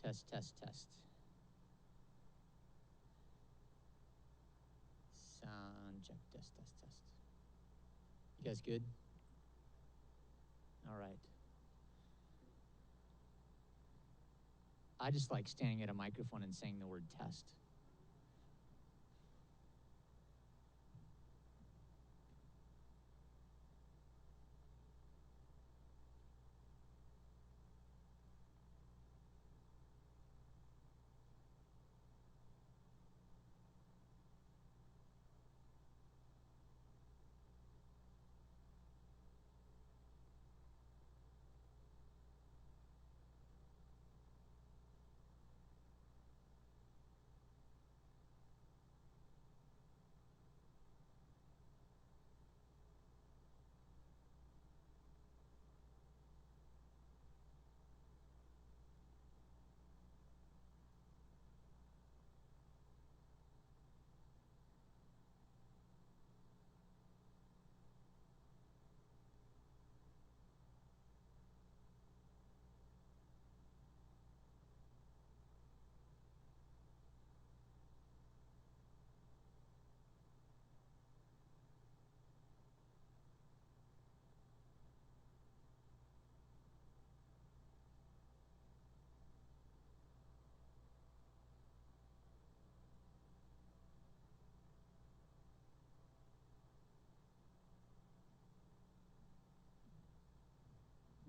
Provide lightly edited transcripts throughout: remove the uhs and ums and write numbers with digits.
Test, test, test. Sound check, test, test, test. You guys good? All right. I just like standing at a microphone and saying the word test.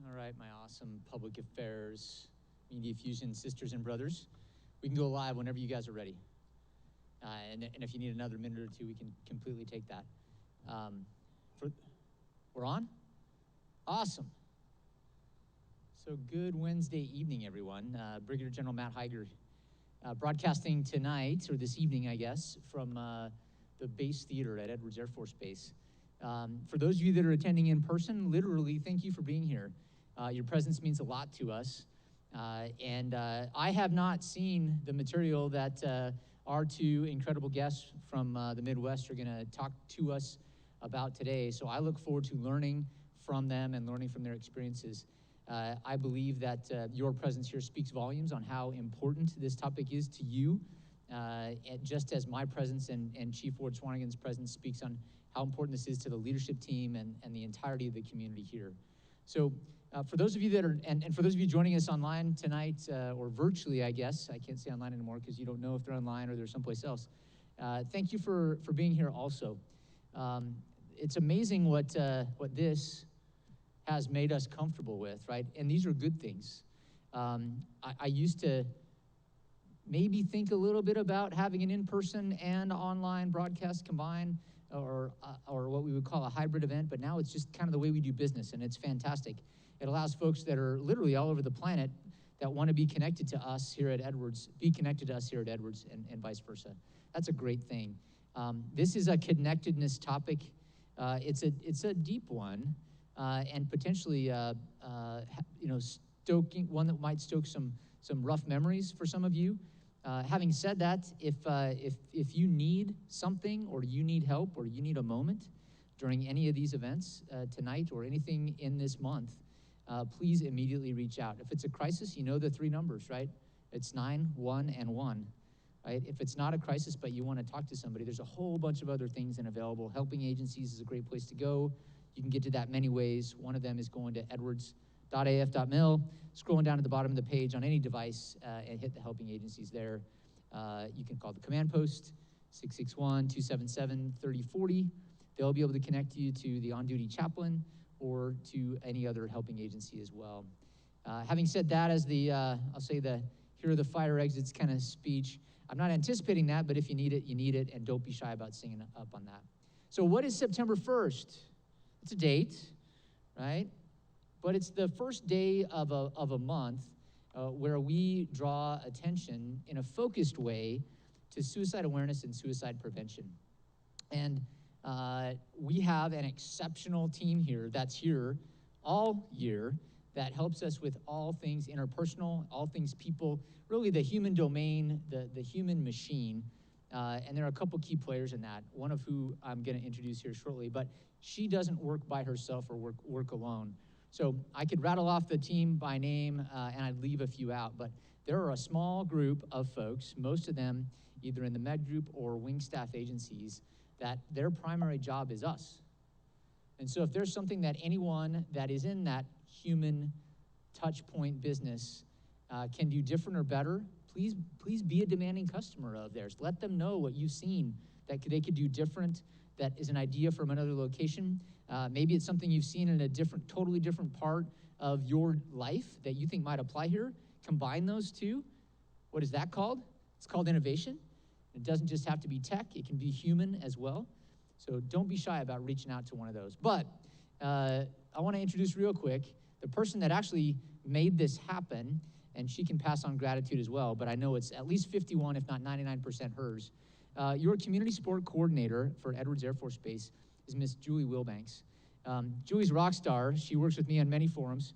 All right, my awesome public affairs, media fusion sisters and brothers. We can go live whenever you guys are ready. And if you need another minute or two, we can completely take that. We're on? Awesome. So good Wednesday evening, everyone. Brigadier General Matt Heiger broadcasting tonight, or this evening, I guess, from the base theater at Edwards Air Force Base. For those of you that are attending in person, literally, thank you for being here. Your presence means a lot to us. And I have not seen the material that our two incredible guests from the Midwest are going to talk to us about today. So I look forward to learning from them and learning from their experiences. I believe that your presence here speaks volumes on how important this topic is to you, just as my presence and Chief Ward Swanigan's presence speaks on how important this is to the leadership team and the entirety of the community here. So for those of you that are, and for those of you joining us online tonight, or virtually, I guess, I can't say online anymore because you don't know if they're online or they're someplace else. Thank you for being here also. It's amazing what this has made us comfortable with, right? And these are good things. I used to maybe think a little bit about having an in-person and online broadcast combined, or what we would call a hybrid event, but now it's just kind of the way we do business, and it's fantastic. It allows folks that are literally all over the planet that want to be connected to us here at Edwards, be connected to us here at Edwards, and vice versa. That's a great thing. This is a connectedness topic. It's a deep one, and potentially stoking one that might stoke some rough memories for some of you. Having said that, if you need something, or you need help, or you need a moment during any of these events tonight or anything in this month, please immediately reach out. If it's a crisis, you know the three numbers, right? It's 911, right? If it's not a crisis but you want to talk to somebody, there's a whole bunch of other things available. Helping agencies is a great place to go. You can get to that many ways. One of them is going to edwards.af.mil, scrolling down to the bottom of the page on any device, and hit the helping agencies there. You can call the command post, 661-277-3040. They'll be able to connect you to the on-duty chaplain or to any other helping agency as well. Having said that, as the, I'll say the here are the fire exits kind of speech, I'm not anticipating that, but if you need it, and don't be shy about singing up on that. So what is September 1st? It's a date, right? But it's the first day of a month where we draw attention in a focused way to suicide awareness and suicide prevention. And we have an exceptional team here that's here all year that helps us with all things interpersonal, all things people, really the human domain, the human machine. And there are a couple key players in that, one of who I'm going to introduce here shortly. But she doesn't work by herself or work alone. So I could rattle off the team by name, and I'd leave a few out. But There are a small group of folks, most of them either in the med group or wing staff agencies, that their primary job is us. And so if there's something that anyone that is in that human touch point business can do different or better, please be a demanding customer of theirs. Let them know what you've seen that they could do different, that is an idea from another location. Maybe it's something you've seen in a totally different part of your life that you think might apply here. Combine those two. What is that called? It's called innovation. It doesn't just have to be tech, it can be human as well. So don't be shy about reaching out to one of those. But I want to introduce real quick the person that actually made this happen, and she can pass on gratitude as well, but I know it's at least 51, if not 99% hers. Your community support coordinator for Edwards Air Force Base is Miss Julie Wilbanks. Julie's a rock star. She works with me on many forums.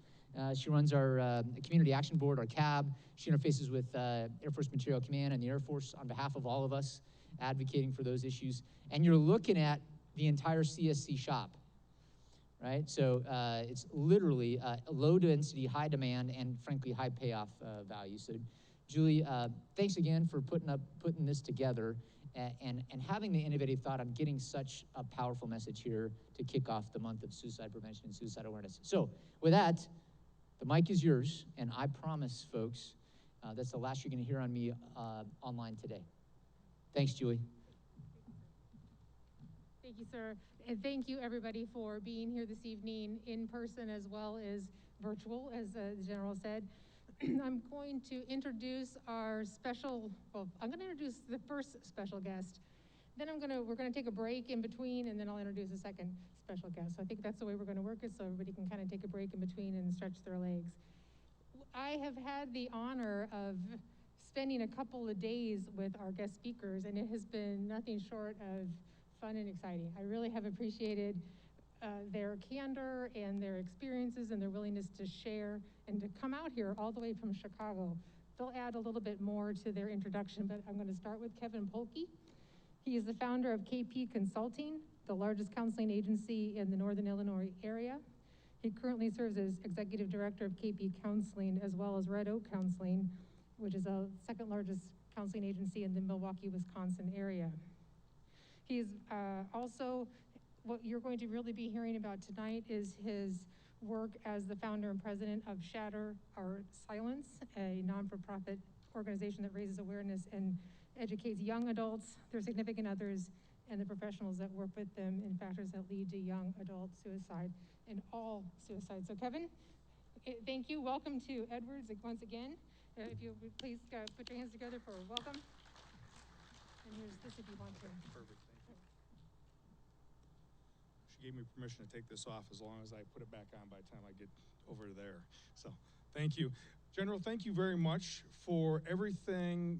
She runs our community action board, our CAB. She interfaces with Air Force Material Command and the Air Force on behalf of all of us, advocating for those issues. And you're looking at the entire CSC shop, right? So it's literally low density, high demand, and frankly, high payoff value. So Julie, thanks again for putting this together and having the innovative thought on getting such a powerful message here to kick off the month of suicide prevention and suicide awareness. So with that, the mic is yours, and I promise, folks, that's the last you're going to hear on me online today. Thanks, Julie. Thank you, sir. And thank you, everybody, for being here this evening in person as well as virtual, as the General said. I'm going to introduce our I'm going to introduce the first special guest. Then we're going to take a break in between, and then I'll introduce a second special guest. So I think that's the way we're going to work it, so everybody can kind of take a break in between and stretch their legs. I have had the honor of spending a couple of days with our guest speakers, and it has been nothing short of fun and exciting. I really have appreciated their candor and their experiences and their willingness to share and to come out here all the way from Chicago. They'll add a little bit more to their introduction, but I'm going to start with Kevin Polky. He is the founder of KP Consulting, the largest counseling agency in the Northern Illinois area. He currently serves as executive director of KP Counseling, as well as Red Oak Counseling, which is the second largest counseling agency in the Milwaukee, Wisconsin area. He's also, what you're going to really be hearing about tonight is his work as the founder and president of Shatter, Our Silence, a non-for-profit organization that raises awareness and educates young adults, their significant others, and the professionals that work with them in factors that lead to young adult suicide and all suicide. So Kevin, thank you. Welcome to Edwards once again. If you would please put your hands together for a welcome. And here's this if you want to. Perfect, thank you. She gave me permission to take this off as long as I put it back on by the time I get over there. So, thank you. General, thank you very much for everything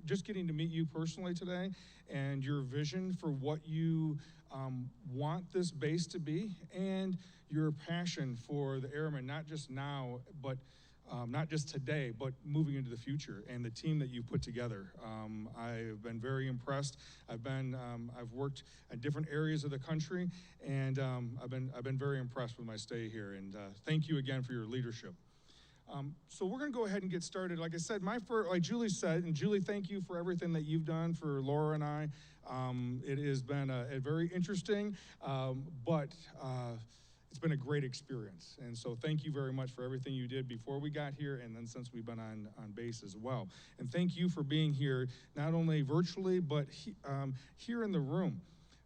just getting to meet you personally today and your vision for what you want this base to be and your passion for the airmen, not just now, but not just today, but moving into the future, and the team that you put together. I've been very impressed. I've worked in different areas of the country, and I've been very impressed with my stay here. And thank you again for your leadership. So we're going to go ahead and get started. Like I said, like Julie said, and Julie, thank you for everything that you've done for Laura and I. It has been a very interesting, but it's been a great experience. And so thank you very much for everything you did before we got here and then since we've been on base as well. And thank you for being here, not only virtually, but here in the room.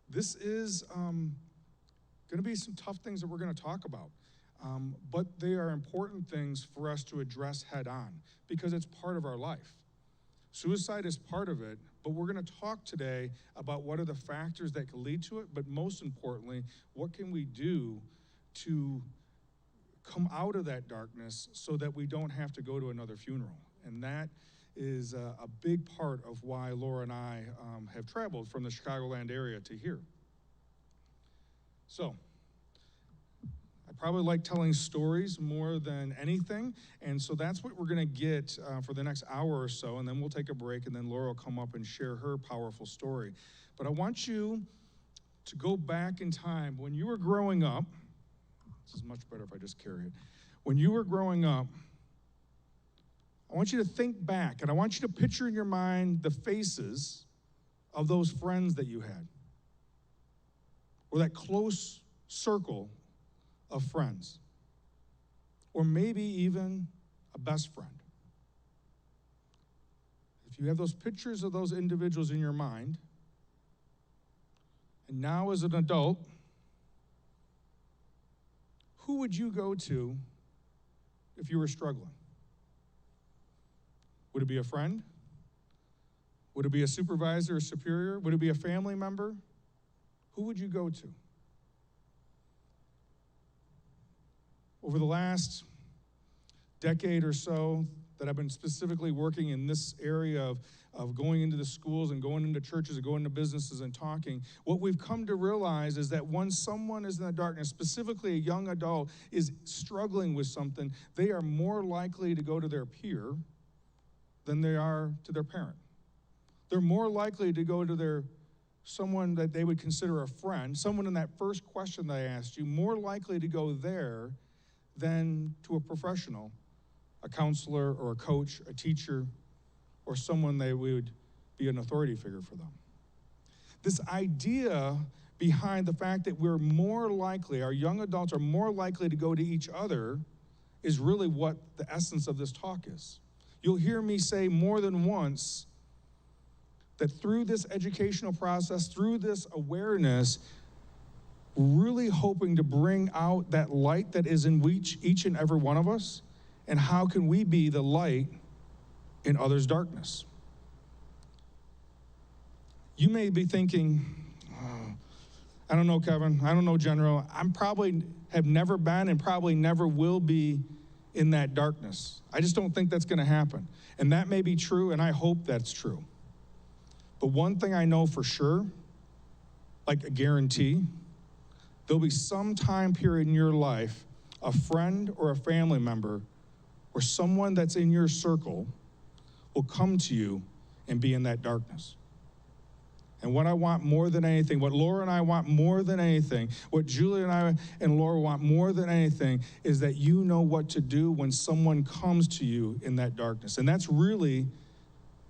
This is going to be some tough things that we're going to talk about. But they are important things for us to address head on because it's part of our life. Suicide is part of it, but we're going to talk today about what are the factors that can lead to it, but most importantly, what can we do to come out of that darkness so that we don't have to go to another funeral. And that is a big part of why Laura and I have traveled from the Chicagoland area to here. So, I probably like telling stories more than anything, and so that's what we're going to get for the next hour or so, and then we'll take a break, and then Laura will come up and share her powerful story. But I want you to go back in time. When you were growing up, this is much better if I just carry it. When you were growing up, I want you to think back, and I want you to picture in your mind the faces of those friends that you had, or that close circle of friends, or maybe even a best friend. If you have those pictures of those individuals in your mind, and now as an adult, who would you go to if you were struggling? Would it be a friend? Would it be a supervisor or superior? Would it be a family member? Who would you go to? Over the last decade or so that I've been specifically working in this area of going into the schools and going into churches and going into businesses and talking, what we've come to realize is that when someone is in the darkness, specifically a young adult, is struggling with something, they are more likely to go to their peer than they are to their parent. They're more likely to go to someone that they would consider a friend, someone in that first question that I asked you, more likely to go there than to a professional, a counselor or a coach, a teacher, or someone that would be an authority figure for them. This idea behind the fact that we're more likely, our young adults are more likely to go to each other, is really what the essence of this talk is. You'll hear me say more than once that through this educational process, through this awareness, we're really hoping to bring out that light that is in each and every one of us, and how can we be the light in others' darkness. You may be thinking, I don't know, Kevin, I don't know, General, I'm probably have never been and probably never will be in that darkness. I just don't think that's going to happen. And that may be true, and I hope that's true. But one thing I know for sure, like a guarantee, there'll be some time period in your life, a friend or a family member or someone that's in your circle will come to you and be in that darkness. And what I want more than anything, what Laura and I want more than anything, what Julia and I and Laura want more than anything, is that you know what to do when someone comes to you in that darkness. And that's really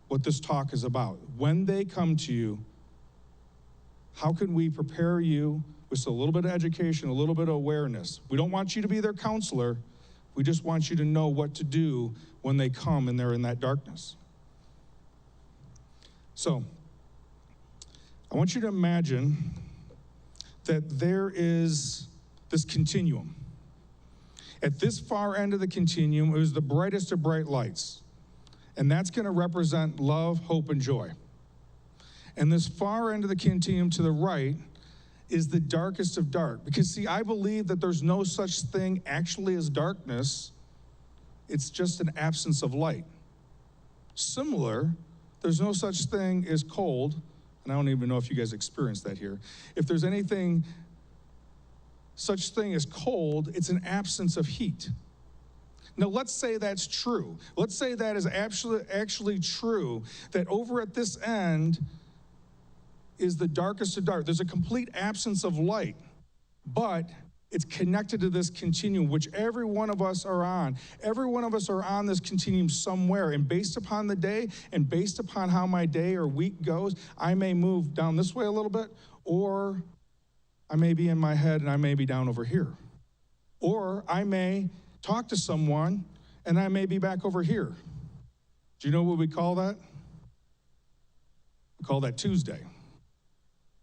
what this talk is about. When they come to you, how can we prepare you with a little bit of education, a little bit of awareness? We don't want you to be their counselor. We just want you to know what to do when they come and they're in that darkness. So, I want you to imagine that there is this continuum. At this far end of the continuum, it was the brightest of bright lights. And that's going to represent love, hope, and joy. And this far end of the continuum to the right is the darkest of dark. Because see, I believe that there's no such thing actually as darkness. It's just an absence of light. Similar, there's no such thing as cold. And I don't even know if you guys experience that here. If there's anything, such thing as cold, it's an absence of heat. Now, let's say that's true. Let's say that is actually true, that over at this end is the darkest of dark. There's a complete absence of light, but it's connected to this continuum, which every one of us are on. Every one of us are on this continuum somewhere, and based upon the day, and based upon how my day or week goes, I may move down this way a little bit, or I may be in my head and I may be down over here. Or I may talk to someone and I may be back over here. Do you know what we call that? We call that Tuesday.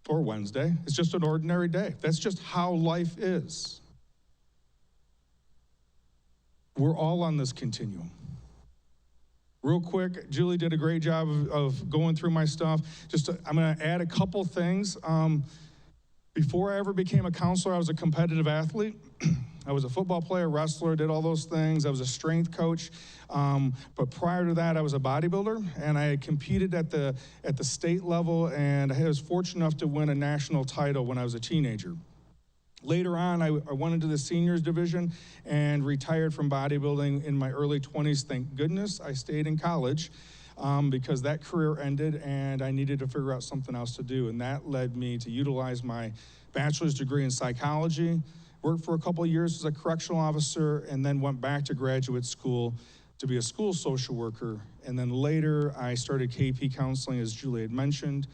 Or Wednesday. It's just an ordinary day. That's just how life is. We're all on this continuum. Real quick, Julie did a great job of going through my stuff. I'm going to add a couple things. Before I ever became a counselor, I was a competitive athlete. I was a football player, wrestler, did all those things. I was a strength coach. But prior to that, I was a bodybuilder, and I competed at the state level, and I was fortunate enough to win a national title when I was a teenager. Later on, I went into the seniors division and retired from bodybuilding in my early 20s. Thank goodness I stayed in college because that career ended, and I needed to figure out something else to do, and that led me to utilize my bachelor's degree in psychology. Worked for a couple of years as a correctional officer, and then went back to graduate school to be a school social worker. And then later, I started KP counseling, as Julie had mentioned.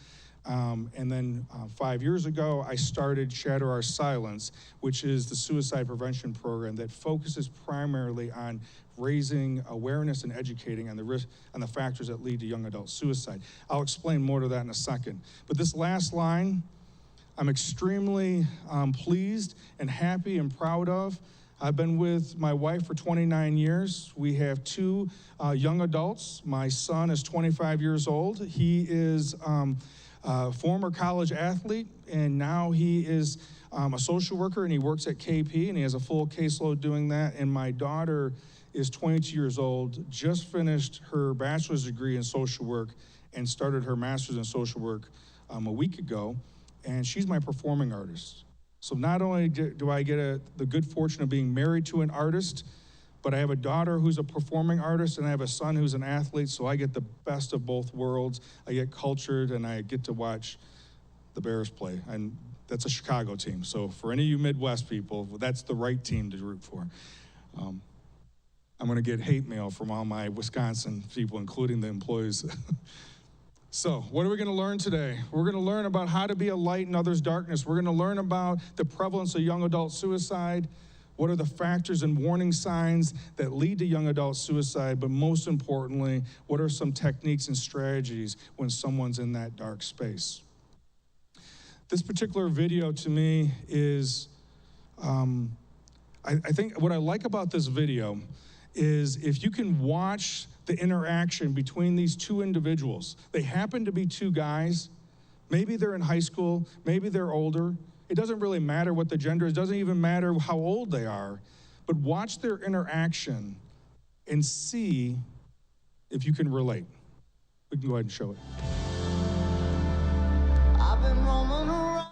And then 5 years ago, I started Shatter Our Silence, which is the suicide prevention program that focuses primarily on raising awareness and educating on the risk, on the factors that lead to young adult suicide. I'll explain more to that in a second. But this last line, I'm extremely pleased and happy and proud of. I've been with my wife for 29 years. We have two young adults. My son is 25 years old. He is a former college athlete, and now he is a social worker, and he works at KP, and he has a full caseload doing that. And my daughter is 22 years old, just finished her bachelor's degree in social work and started her master's in social work a week ago, and she's my performing artist. So not only do I get the good fortune of being married to an artist, but I have a daughter who's a performing artist, and I have a son who's an athlete, so I get the best of both worlds. I get cultured, and I get to watch the Bears play, and that's a Chicago team. So for any of you Midwest people, that's the right team to root for. I'm gonna get hate mail from all my Wisconsin people, including the employees. So what are we gonna learn today? We're gonna learn about how to be a light in others' darkness. We're gonna learn about the prevalence of young adult suicide. What are the factors and warning signs that lead to young adult suicide? But most importantly, what are some techniques and strategies when someone's in that dark space? This particular video to me is, I think what I like about this video is if you can watch the interaction between these two individuals. They happen to be two guys. Maybe they're in high school, maybe they're older. It doesn't really matter what the gender is, it doesn't even matter how old they are, but watch their interaction and see if you can relate. We can go ahead and show it. I've been roaming around.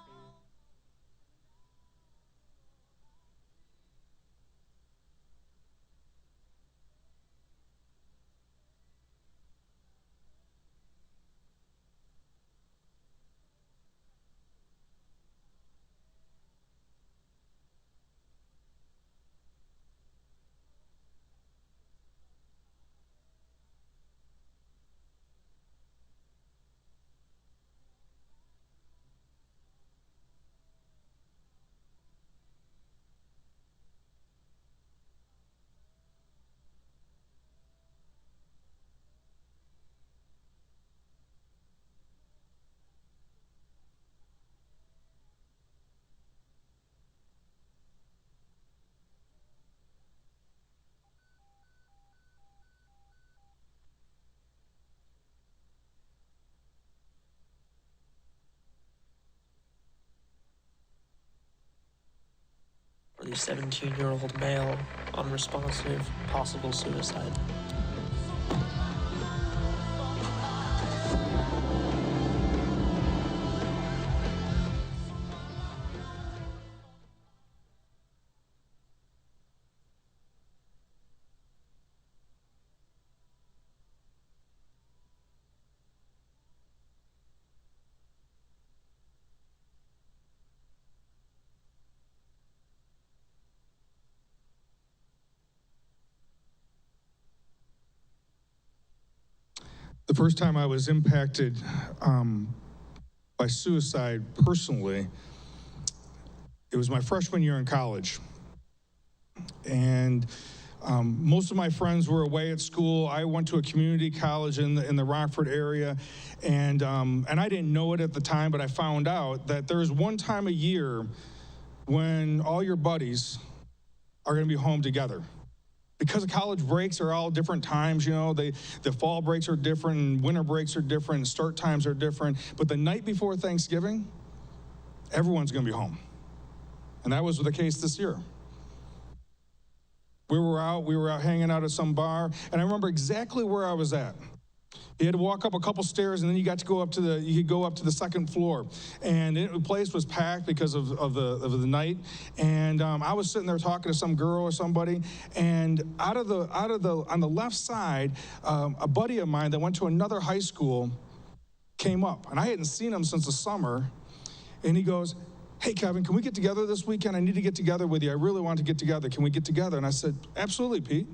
For the 17-year-old male, unresponsive, possible suicide. The first time I was impacted by suicide personally, it was my freshman year in college. And most of my friends were away at school. I went to a community college in the Rockford area, and I didn't know it at the time, but I found out that there's one time a year when all your buddies are gonna be home together. Because college breaks are all different times, you know, the fall breaks are different, and winter breaks are different, start times are different, but the night before Thanksgiving, everyone's gonna be home. And that was the case this year. We were out hanging out at some bar, and I remember exactly where I was at. You had to walk up a couple stairs, and then you could go up to the second floor, and the place was packed because of the night. And I was sitting there talking to some girl or somebody, and on the left side, a buddy of mine that went to another high school came up, and I hadn't seen him since the summer, and he goes, "Hey, Kevin, can we get together this weekend? I need to get together with you. I really want to get together. Can we get together?" And I said, "Absolutely, Pete."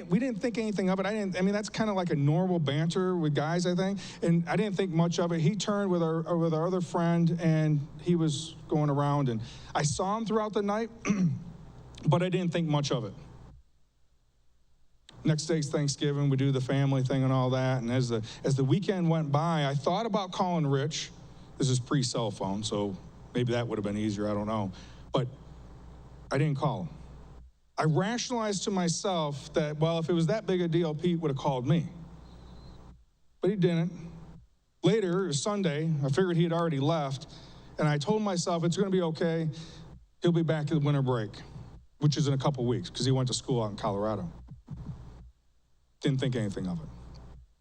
we didn't think anything of it. I mean, that's kind of like a normal banter with guys, I think. And I didn't think much of it. He turned with our other friend, and he was going around, and I saw him throughout the night, but I didn't think much of it. Next day's Thanksgiving, we do the family thing and all that, and as the weekend went by, I thought about calling Rich. This is pre-cell phone, so maybe that would have been easier, I don't know. But I didn't call him. I rationalized to myself that, well, if it was that big a deal, Pete would have called me. But he didn't. Later, it was Sunday, I figured he had already left, and I told myself it's going to be okay. He'll be back at the winter break, which is in a couple weeks, because he went to school out in Colorado. Didn't think anything of it.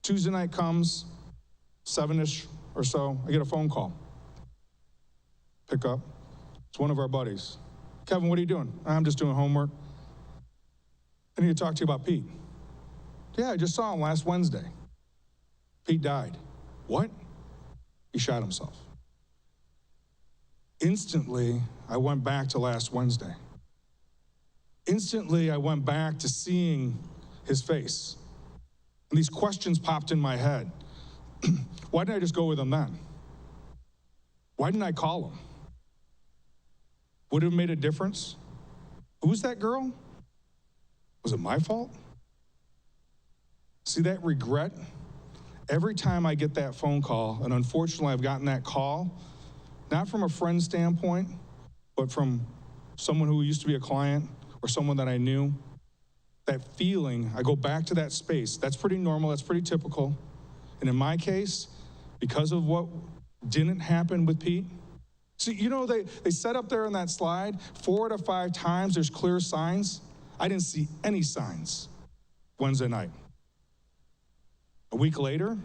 Tuesday night comes, 7-ish or so, I get a phone call. Pick up. It's one of our buddies. Kevin, what are you doing? I'm just doing homework. I need to talk to you about Pete. Yeah, I just saw him last Wednesday. Pete died. What? He shot himself. Instantly, I went back to last Wednesday. Instantly, I went back to seeing his face. And these questions popped in my head. Why didn't I just go with him then? Why didn't I call him? Would it have made a difference? Who's that girl? Was it my fault? See that regret? Every time I get that phone call, and unfortunately I've gotten that call, not from a friend standpoint, but from someone who used to be a client or someone that I knew, that feeling, I go back to that space. That's pretty normal, that's pretty typical. And in my case, because of what didn't happen with Pete, see, you know, they set up there on that slide 4 to 5 times there's clear signs. I didn't see any signs Wednesday night. A week later,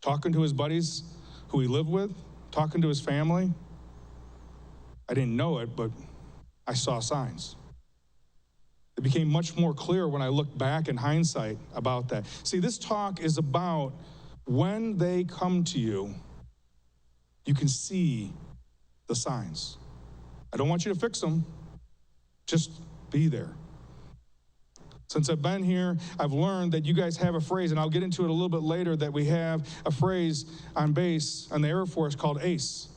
talking to his buddies who he lived with, talking to his family, I didn't know it, but I saw signs. It became much more clear when I look back in hindsight about that. See, this talk is about when they come to you, you can see the signs. I don't want you to fix them, just be there. Since I've been here, I've learned that you guys have a phrase, and I'll get into it a little bit later, that we have a phrase on base on the Air Force called ACE.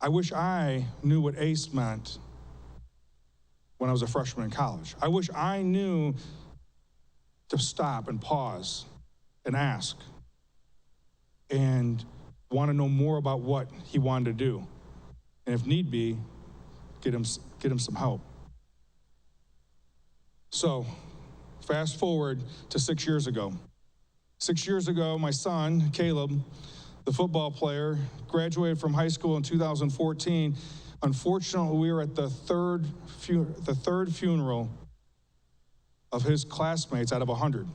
I wish I knew what ACE meant when I was a freshman in college. I wish I knew to stop and pause and ask and want to know more about what he wanted to do. And if need be, get him some help. So, fast forward to 6 years ago. 6 years ago, my son, Caleb, the football player, graduated from high school in 2014. Unfortunately, we were at the third funeral of his classmates out of 100.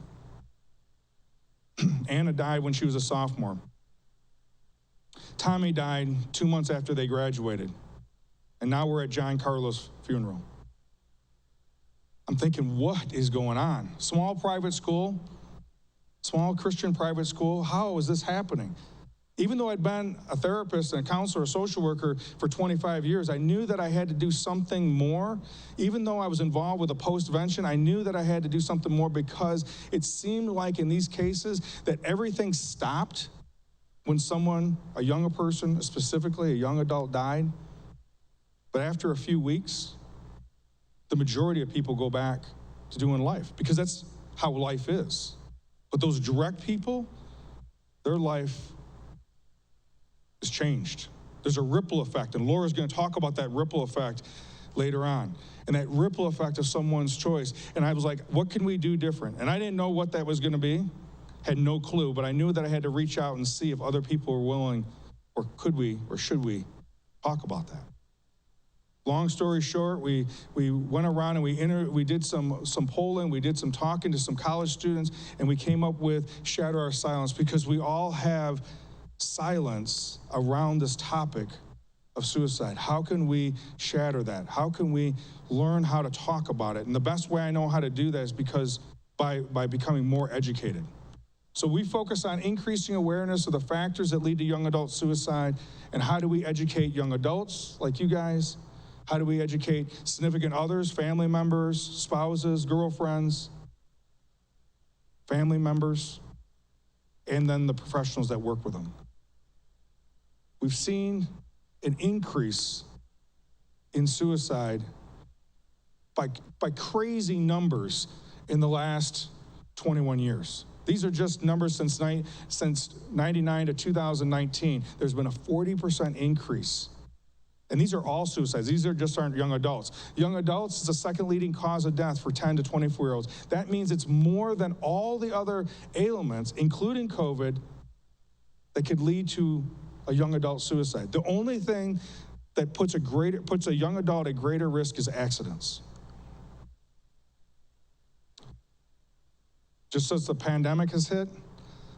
Anna died when she was a sophomore. Tommy died 2 months after they graduated. And now we're at John Carlo's funeral. I'm thinking, what is going on? Small private school, small Christian private school, how is this happening? Even though I'd been a therapist and a counselor, a social worker for 25 years, I knew that I had to do something more. Even though I was involved with a postvention, I knew that I had to do something more because it seemed like in these cases that everything stopped when someone, a younger person, specifically a young adult, died. But after a few weeks, the majority of people go back to doing life because that's how life is. But those direct people, their life is changed. There's a ripple effect, and Laura's going to talk about that ripple effect later on, and that ripple effect of someone's choice. And I was like, what can we do different? And I didn't know what that was going to be, had no clue, but I knew that I had to reach out and see if other people were willing, or could we, or should we talk about that. Long story short, we went around and we did some polling, we did some talking to some college students, and we came up with Shatter Our Silence, because we all have silence around this topic of suicide. How can we shatter that? How can we learn how to talk about it? And the best way I know how to do that is because by becoming more educated. So we focus on increasing awareness of the factors that lead to young adult suicide, and how do we educate young adults like you guys? How do we educate significant others, family members, spouses, girlfriends, family members, and then the professionals that work with them. We've seen an increase in suicide by crazy numbers in the last 21 years. These are just numbers since 99 to 2019. There's been a 40% increase. And these are all suicides. These aren't young adults. Young adults is the second leading cause of death for 10 to 24-year-olds. That means it's more than all the other ailments, including COVID, that could lead to a young adult suicide. The only thing that puts a young adult at greater risk is accidents. Just as the pandemic has hit,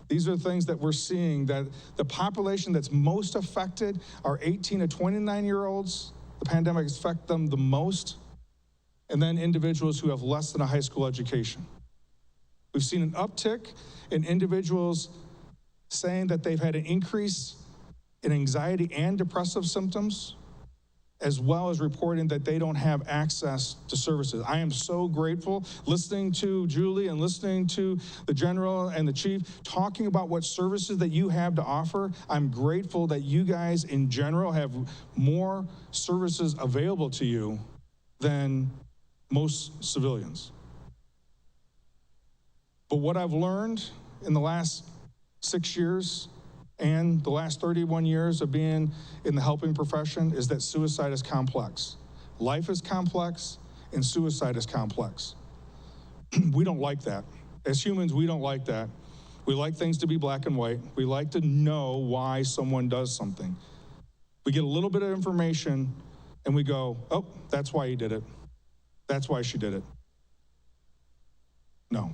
these are things that we're seeing, that the population that's most affected are 18 to 29-year-olds. The pandemic has affected them the most, and then individuals who have less than a high school education. We've seen an uptick in individuals saying that they've had an increase in anxiety and depressive symptoms, as well as reporting that they don't have access to services. I am so grateful listening to Julie and listening to the general and the chief talking about what services that you have to offer. I'm grateful that you guys in general have more services available to you than most civilians. But what I've learned in the last 6 years and the last 31 years of being in the helping profession is that suicide is complex. Life is complex, and suicide is complex. We don't like that. As humans, we don't like that. We like things to be black and white. We like to know why someone does something. We get a little bit of information, and we go, oh, that's why he did it. That's why she did it. No.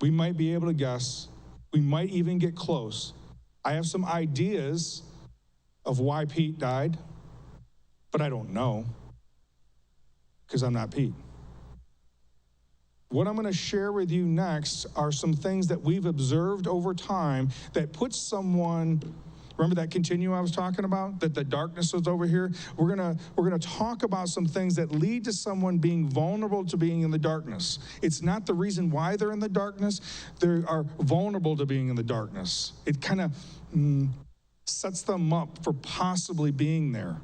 We might be able to guess. We might even get close. I have some ideas of why Pete died, but I don't know, because I'm not Pete. What I'm going to share with you next are some things that we've observed over time that puts someone, remember that continuum I was talking about, that the darkness was over here? We're gonna talk about some things that lead to someone being vulnerable to being in the darkness. It's not the reason why they're in the darkness. They are vulnerable to being in the darkness. It kind of sets them up for possibly being there.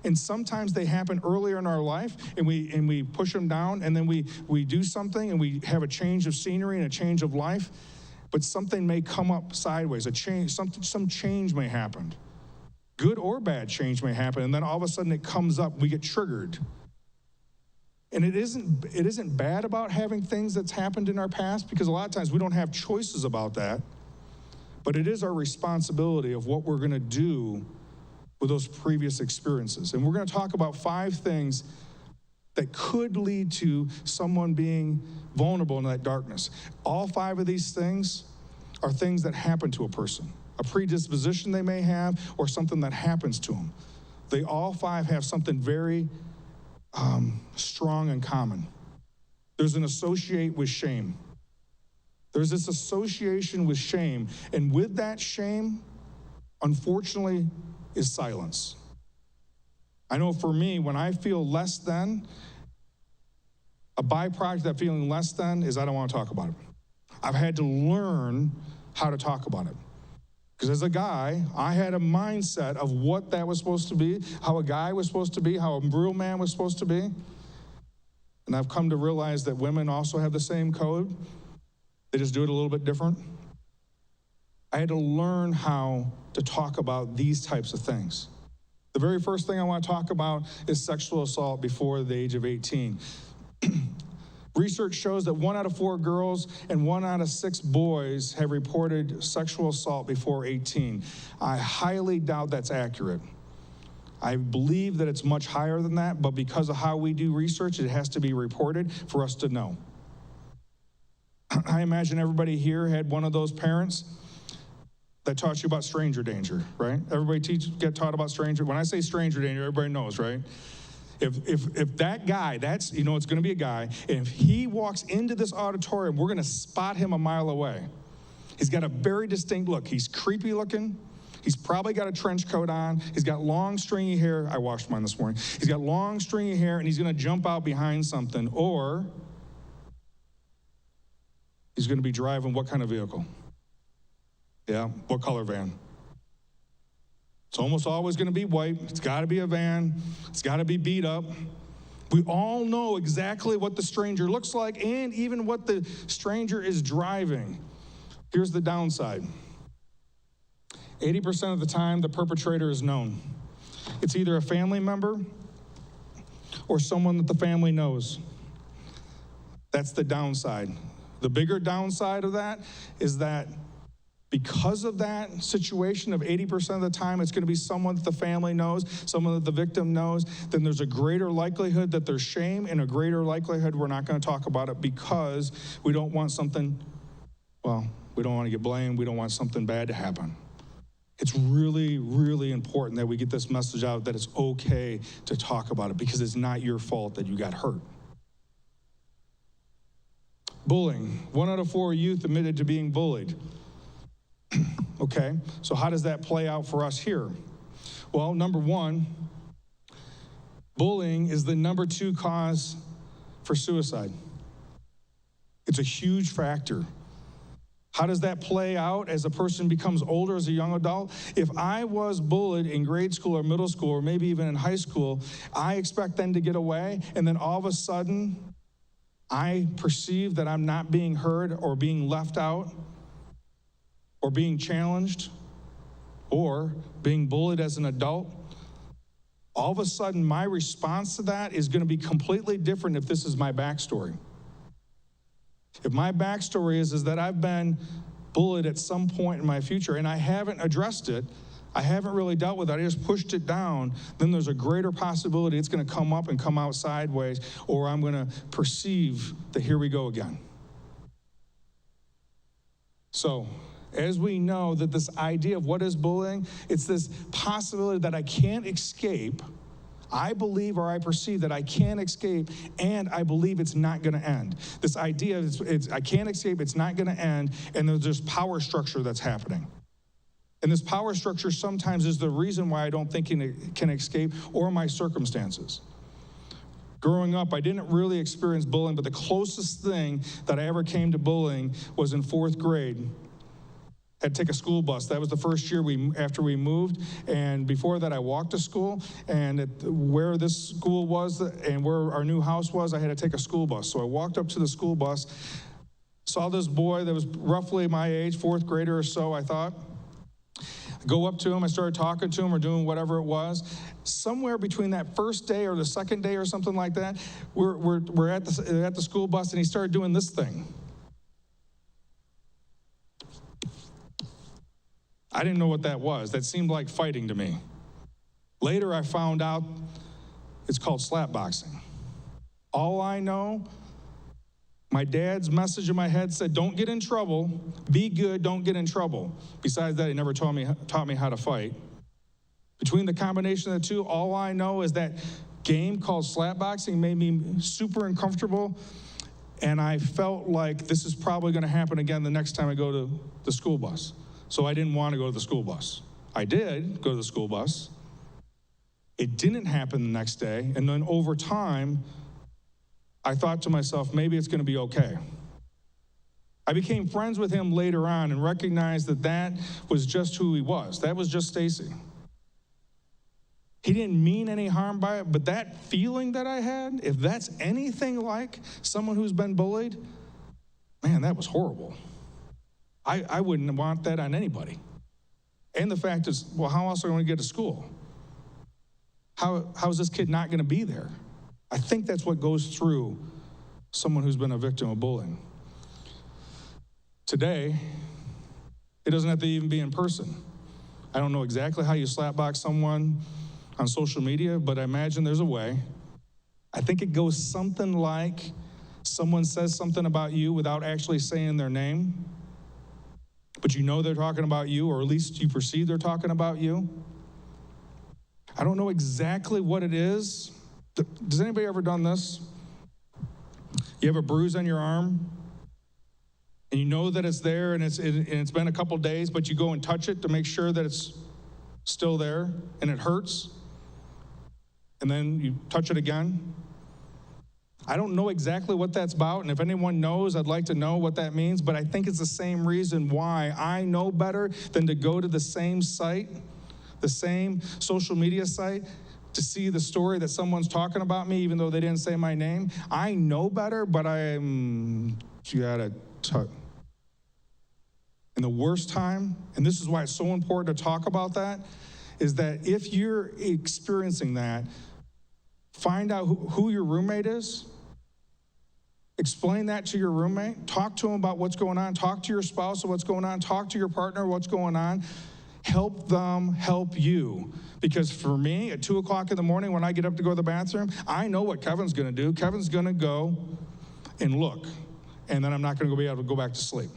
And sometimes they happen earlier in our life, and we push them down, and then we do something, and we have a change of scenery and a change of life. But something may come up sideways, a change, some change may happen. Good or bad change may happen, and then all of a sudden it comes up, we get triggered. And it isn't bad about having things that's happened in our past, because a lot of times we don't have choices about that, but it is our responsibility of what we're gonna do with those previous experiences. And we're gonna talk about 5 things that could lead to someone being vulnerable in that darkness. All 5 of these things are things that happen to a person, a predisposition they may have, or something that happens to them. They all 5 have something very strong in common. There's an associate with shame. There's this association with shame, and with that shame, unfortunately, is silence. I know for me, when I feel less than, a byproduct of that feeling less than is I don't want to talk about it. I've had to learn how to talk about it. Because as a guy, I had a mindset of what that was supposed to be, how a guy was supposed to be, how a real man was supposed to be. And I've come to realize that women also have the same code. They just do it a little bit different. I had to learn how to talk about these types of things. The very first thing I want to talk about is sexual assault before the age of 18. Research shows that 1 out of 4 girls and 1 out of 6 boys have reported sexual assault before 18. I highly doubt that's accurate. I believe that it's much higher than that, but because of how we do research, it has to be reported for us to know. I imagine everybody here had one of those parents that taught you about stranger danger, right? Everybody get taught about stranger. When I say stranger danger, everybody knows, right? If that guy, that's, you know, it's gonna be a guy, and if he walks into this auditorium, we're gonna spot him a mile away. He's got a very distinct look. He's creepy looking. He's probably got a trench coat on. He's got long, stringy hair. I washed mine this morning. He's got long, stringy hair, and he's gonna jump out behind something, or He's going to be driving what kind of vehicle? Yeah, what color van? It's almost always going to be white. It's got to be a van. It's got to be beat up. We all know exactly what the stranger looks like and even what the stranger is driving. Here's the downside. 80% of the time, the perpetrator is known. It's either a family member or someone that the family knows. That's the downside. The bigger downside of that is that because of that situation of 80% of the time, it's going to be someone that the family knows, someone that the victim knows, then there's a greater likelihood that there's shame and a greater likelihood we're not going to talk about it because we don't want something, well, we don't want to get blamed. We don't want something bad to happen. It's really, really important that we get this message out that it's okay to talk about it because it's not your fault that you got hurt. Bullying. 1 out of 4 youth admitted to being bullied. Okay, so how does that play out for us here? Well, number one, bullying is the number 2 cause for suicide. It's a huge factor. How does that play out as a person becomes older, as a young adult? If I was bullied in grade school or middle school or maybe even in high school, I expect them to get away, and then all of a sudden, I perceive that I'm not being heard or being left out or being challenged or being bullied as an adult. All of a sudden, my response to that is going to be completely different if this is my backstory. If my backstory is that I've been bullied at some point in my future and I haven't addressed it, I haven't really dealt with it, I just pushed it down, then there's a greater possibility it's going to come up and come out sideways, or I'm going to perceive that here we go again. So, as we know that this idea of what is bullying, it's this possibility that I can't escape. I believe or I perceive that I can't escape, and I believe it's not going to end. This idea is I can't escape, it's not going to end, and there's this power structure that's happening. And this power structure sometimes is the reason why I don't think it can escape, or my circumstances. Growing up, I didn't really experience bullying, but the closest thing that I ever came to bullying was in 4th grade. I had to take a school bus. That was the first year after we moved, and before that I walked to school, and where this school was and where our new house was, I had to take a school bus. So I walked up to the school bus, saw this boy that was roughly my age, 4th grader or so, I thought. Go up to him, I started talking to him or doing whatever it was. Somewhere between that first day or the second day or something like that, we're at the school bus, and he started doing this thing. I didn't know what that was. That seemed like fighting to me. Later, I found out it's called slapboxing. All I know, my dad's message in my head said, don't get in trouble, be good, don't get in trouble. Besides that, he never taught me how to fight. Between the combination of the two, all I know is that game called slapboxing made me super uncomfortable, and I felt like this is probably going to happen again the next time I go to the school bus. So I didn't want to go to the school bus. I did go to the school bus. It didn't happen the next day, and then over time, I thought to myself, maybe it's going to be okay. I became friends with him later on and recognized that that was just who he was. That was just Stacy. He didn't mean any harm by it, but that feeling that I had, if that's anything like someone who's been bullied, man, that was horrible. I wouldn't want that on anybody. And the fact is, well, how else are we going to get to school? How is this kid not going to be there? I think that's what goes through someone who's been a victim of bullying. Today, it doesn't have to even be in person. I don't know exactly how you slapbox someone on social media, but I imagine there's a way. I think it goes something like someone says something about you without actually saying their name, but you know they're talking about you, or at least you perceive they're talking about you. I don't know exactly what it is. Does anybody ever done this? You have a bruise on your arm, and you know that it's there, and it's been a couple days, but you go and touch it to make sure that it's still there, and it hurts, and then you touch it again. I don't know exactly what that's about, and if anyone knows, I'd like to know what that means, but I think it's the same reason why I know better than to go to the same site, the same social media site, to see the story that someone's talking about me, even though they didn't say my name. I know better, but and the worst time, and this is why it's so important to talk about that, is that if you're experiencing that, find out who your roommate is. Explain that to your roommate. Talk to them about what's going on. Talk to your spouse about what's going on. Talk to your partner what's going on. Help them help you. Because for me, at 2 o'clock in the morning when I get up to go to the bathroom, I know what Kevin's going to do. Kevin's going to go and look, and then I'm not going to be able to go back to sleep.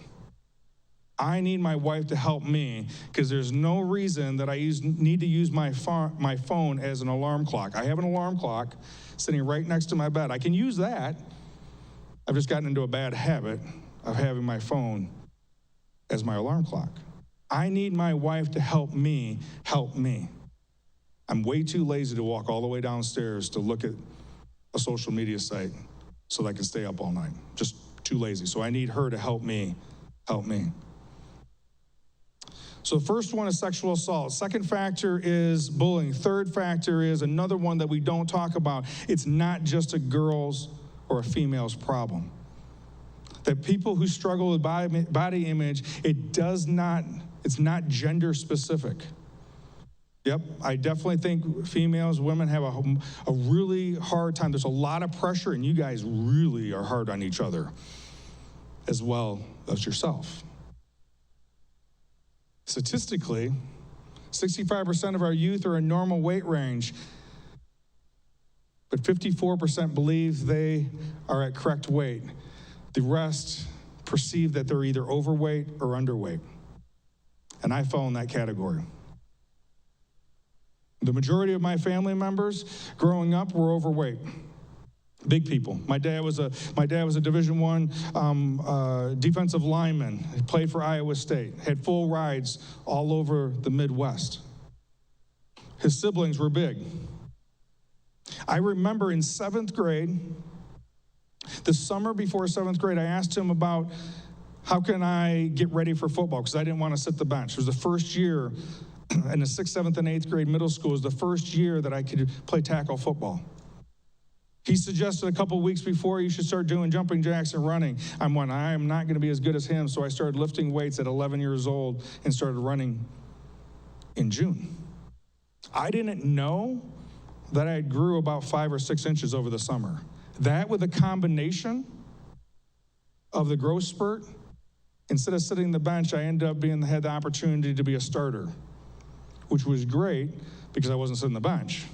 I need my wife to help me because there's no reason that I need to use my phone as an alarm clock. I have an alarm clock sitting right next to my bed. I can use that. I've just gotten into a bad habit of having my phone as my alarm clock. I need my wife to help me help me. I'm way too lazy to walk all the way downstairs to look at a social media site so that I can stay up all night. Just too lazy. So I need her to help me help me. So the first one is sexual assault. Second factor is bullying. Third factor is another one that we don't talk about. It's not just a girl's or a female's problem. That people who struggle with body image, it's not gender specific. Yep, I definitely think females, women have a really hard time. There's a lot of pressure, and you guys really are hard on each other as well as yourself. Statistically, 65% of our youth are in normal weight range, but 54% believe they are at correct weight. The rest perceive that they're either overweight or underweight. And I fall in that category. The majority of my family members growing up were overweight. Big people. My dad was a Division I defensive lineman. He played for Iowa State. Had full rides all over the Midwest. His siblings were big. I remember in 7th grade, the summer before 7th grade, I asked him about how can I get ready for football, because I didn't want to sit the bench. It was the first year in the 6th, 7th, and 8th grade middle school. It was the first year that I could play tackle football. He suggested a couple weeks before you should start doing jumping jacks and running. I am not going to be as good as him, so I started lifting weights at 11 years old and started running in June. I didn't know that I grew about 5 or 6 inches over the summer. That with a combination of the growth spurt, instead of sitting the bench, I ended up had the opportunity to be a starter, which was great because I wasn't sitting the bench.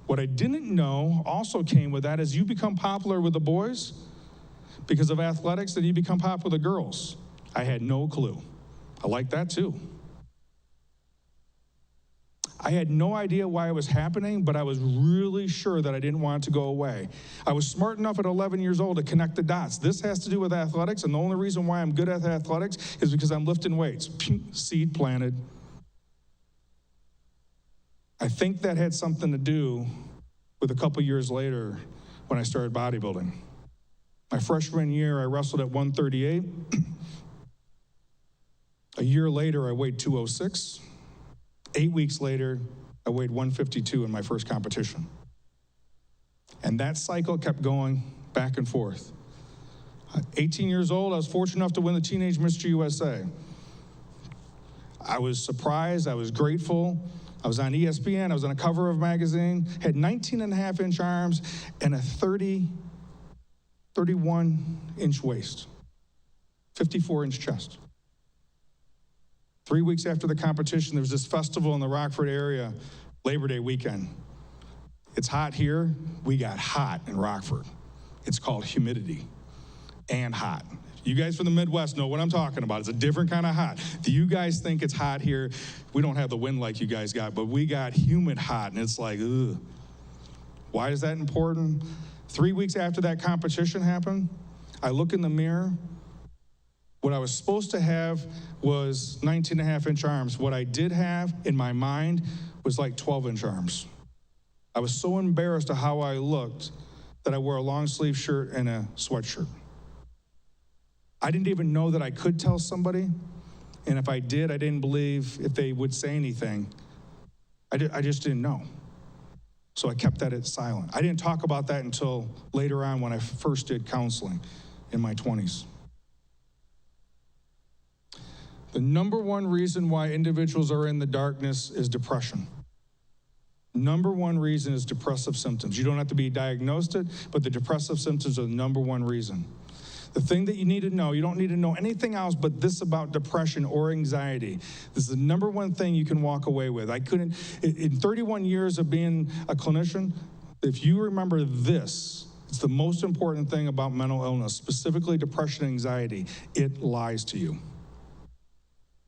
What I didn't know also came with that is you become popular with the boys because of athletics, then you become popular with the girls. I had no clue. I like that too. I had no idea why it was happening, but I was really sure that I didn't want it to go away. I was smart enough at 11 years old to connect the dots. This has to do with athletics, and the only reason why I'm good at athletics is because I'm lifting weights. Seed planted. I think that had something to do with a couple years later when I started bodybuilding. My freshman year, I wrestled at 138. A year later, I weighed 206. 8 weeks later, I weighed 152 in my first competition. And that cycle kept going back and forth. 18 years old, I was fortunate enough to win the Teenage Mr. USA. I was surprised, I was grateful. I was on ESPN, I was on a cover of a magazine, had 19.5-inch arms and a 31-inch waist, 54-inch chest. 3 weeks after the competition, there was this festival in the Rockford area, Labor Day weekend. It's hot here. We got hot in Rockford. It's called humidity and hot. You guys from the Midwest know what I'm talking about. It's a different kind of hot. Do you guys think it's hot here? We don't have the wind like you guys got, but we got humid hot, and it's like, ugh. Why is that important? 3 weeks after that competition happened, I look in the mirror. What I was supposed to have was 19.5-inch arms. What I did have in my mind was like 12-inch arms. I was so embarrassed of how I looked that I wore a long sleeve shirt and a sweatshirt. I didn't even know that I could tell somebody, and if I did, I didn't believe if they would say anything. I just didn't know. So I kept that silent. I didn't talk about that until later on when I first did counseling in my 20s. The number one reason why individuals are in the darkness is depression. Number one reason is depressive symptoms. You don't have to be diagnosed it, but the depressive symptoms are the number one reason. The thing that you need to know, you don't need to know anything else but this about depression or anxiety. This is the number one thing you can walk away with. In 31 years of being a clinician, if you remember this, it's the most important thing about mental illness, specifically depression and anxiety. It lies to you.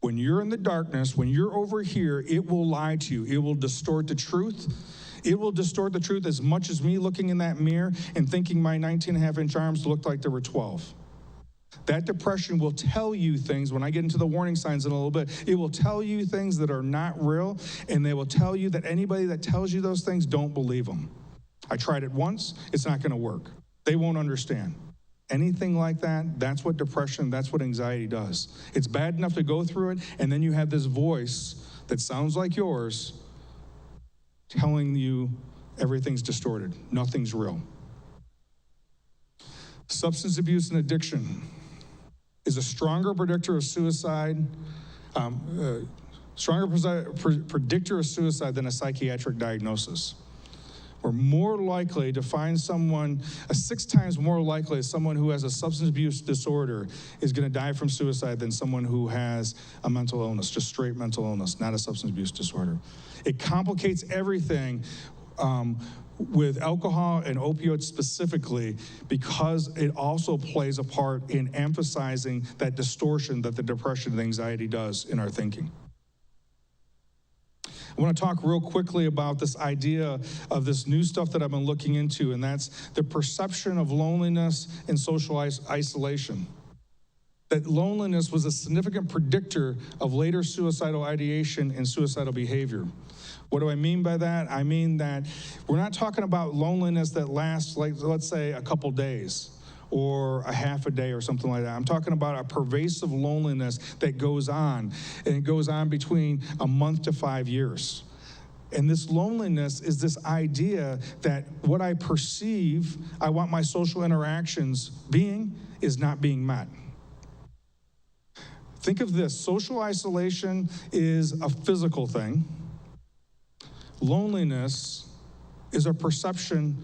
When you're in the darkness, when you're over here, it will lie to you. It will distort the truth. It will distort the truth as much as me looking in that mirror and thinking my 19.5-inch arms looked like they were 12. That depression will tell you things, when I get into the warning signs in a little bit, it will tell you things that are not real, and they will tell you that anybody that tells you those things, don't believe them. I tried it once, it's not gonna work. They won't understand. Anything like that, that's what depression, that's what anxiety does. It's bad enough to go through it, and then you have this voice that sounds like yours telling you everything's distorted, nothing's real. Substance abuse and addiction is a stronger predictor of suicide, predictor of suicide than a psychiatric diagnosis. We're more likely to find someone, 6 times more likely someone who has a substance abuse disorder is going to die from suicide than someone who has a mental illness, just straight mental illness, not a substance abuse disorder. It complicates everything with alcohol and opioids specifically, because it also plays a part in emphasizing that distortion that the depression and anxiety does in our thinking. I want to talk real quickly about this idea of this new stuff that I've been looking into, and that's the perception of loneliness and social isolation. That loneliness was a significant predictor of later suicidal ideation and suicidal behavior. What do I mean by that? I mean that we're not talking about loneliness that lasts, like, let's say, a couple days or a half a day or something like that. I'm talking about a pervasive loneliness that goes on, and it goes on between a month to 5 years. And this loneliness is this idea that what I perceive, I want my social interactions being, is not being met. Think of this, social isolation is a physical thing. Loneliness is a perception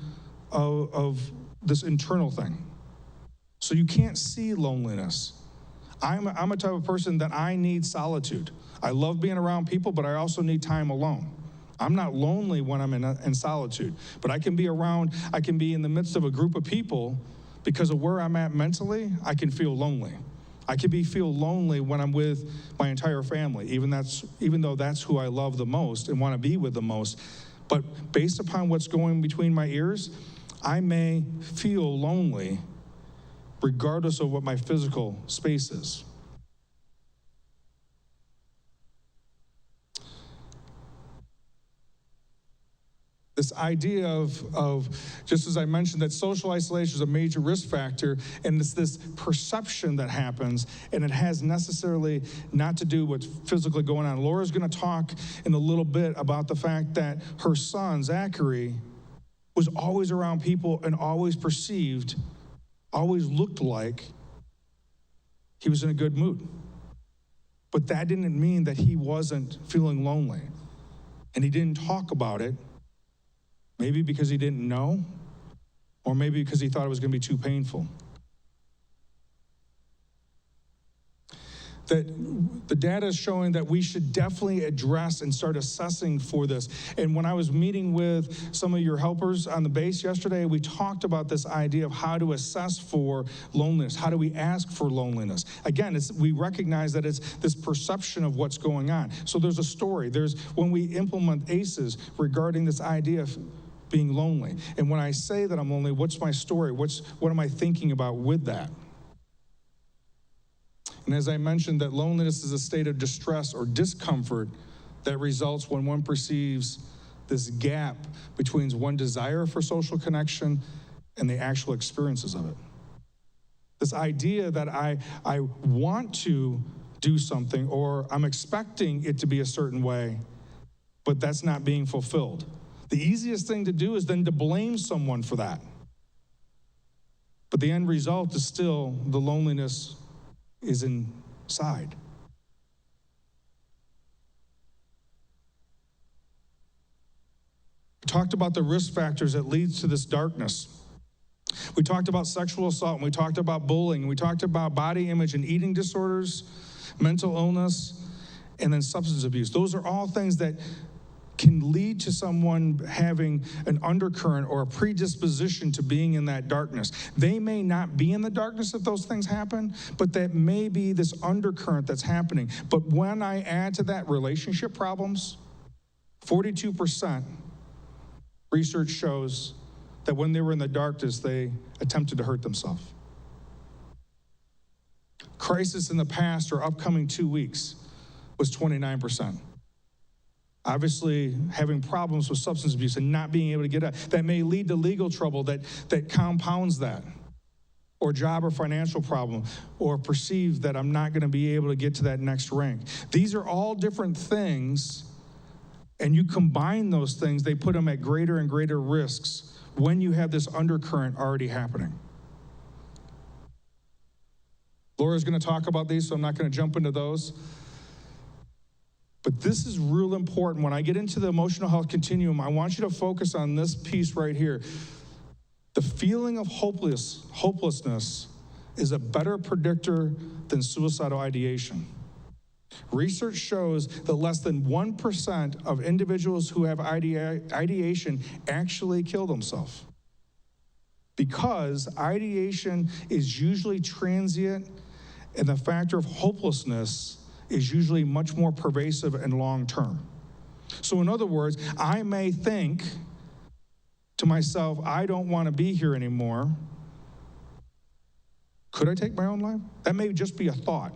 of this internal thing. So you can't see loneliness. I'm a type of person that I need solitude. I love being around people, but I also need time alone. I'm not lonely when I'm in solitude, but I can be in the midst of a group of people because of where I'm at mentally, I can feel lonely. I can feel lonely when I'm with my entire family, even though that's who I love the most and want to be with the most. But based upon what's going between my ears, I may feel lonely regardless of what my physical space is. This idea of, just as I mentioned, that social isolation is a major risk factor, and it's this perception that happens, and it has necessarily not to do with physically going on. Laura's going to talk in a little bit about the fact that her son, Zachary, was always around people and always looked like he was in a good mood. But that didn't mean that he wasn't feeling lonely. And he didn't talk about it, maybe because he didn't know, or maybe because he thought it was going to be too painful. That the data is showing that we should definitely address and start assessing for this. And when I was meeting with some of your helpers on the base yesterday, we talked about this idea of how to assess for loneliness. How do we ask for loneliness? Again, we recognize that it's this perception of what's going on. So there's a story. When we implement ACEs regarding this idea of being lonely. And when I say that I'm lonely, what's my story? What am I thinking about with that? And as I mentioned, that loneliness is a state of distress or discomfort that results when one perceives this gap between one's desire for social connection and the actual experiences of it. This idea that I want to do something, or I'm expecting it to be a certain way, but that's not being fulfilled. The easiest thing to do is then to blame someone for that. But the end result is still the loneliness is inside. We talked about the risk factors that leads to this darkness. We talked about sexual assault, and we talked about bullying, and we talked about body image and eating disorders, mental illness, and then substance abuse. Those are all things that can lead to someone having an undercurrent or a predisposition to being in that darkness. They may not be in the darkness if those things happen, but that may be this undercurrent that's happening. But when I add to that relationship problems, 42% research shows that when they were in the darkness, they attempted to hurt themselves. Crisis in the past or upcoming 2 weeks was 29%. Obviously, having problems with substance abuse and not being able to get out, that may lead to legal trouble that compounds that, or job or financial problem, or perceive that I'm not going to be able to get to that next rank. These are all different things, and you combine those things, they put them at greater and greater risks when you have this undercurrent already happening. Laura's going to talk about these, so I'm not going to jump into those. But this is real important. When I get into the emotional health continuum, I want you to focus on this piece right here. The feeling of hopelessness is a better predictor than suicidal ideation. Research shows that less than 1% of individuals who have ideation actually kill themselves. Because ideation is usually transient, and the factor of hopelessness is usually much more pervasive and long-term. So in other words, I may think to myself, I don't want to be here anymore. Could I take my own life? That may just be a thought.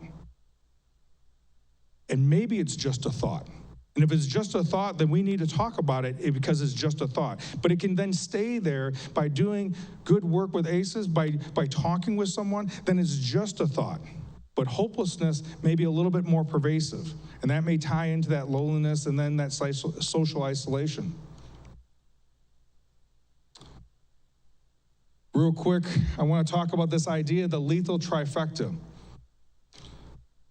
And maybe it's just a thought. And if it's just a thought, then we need to talk about it because it's just a thought. But it can then stay there by doing good work with ACEs, by talking with someone, then it's just a thought. But hopelessness may be a little bit more pervasive, and that may tie into that loneliness and then that social isolation. Real quick, I want to talk about this idea, the lethal trifecta.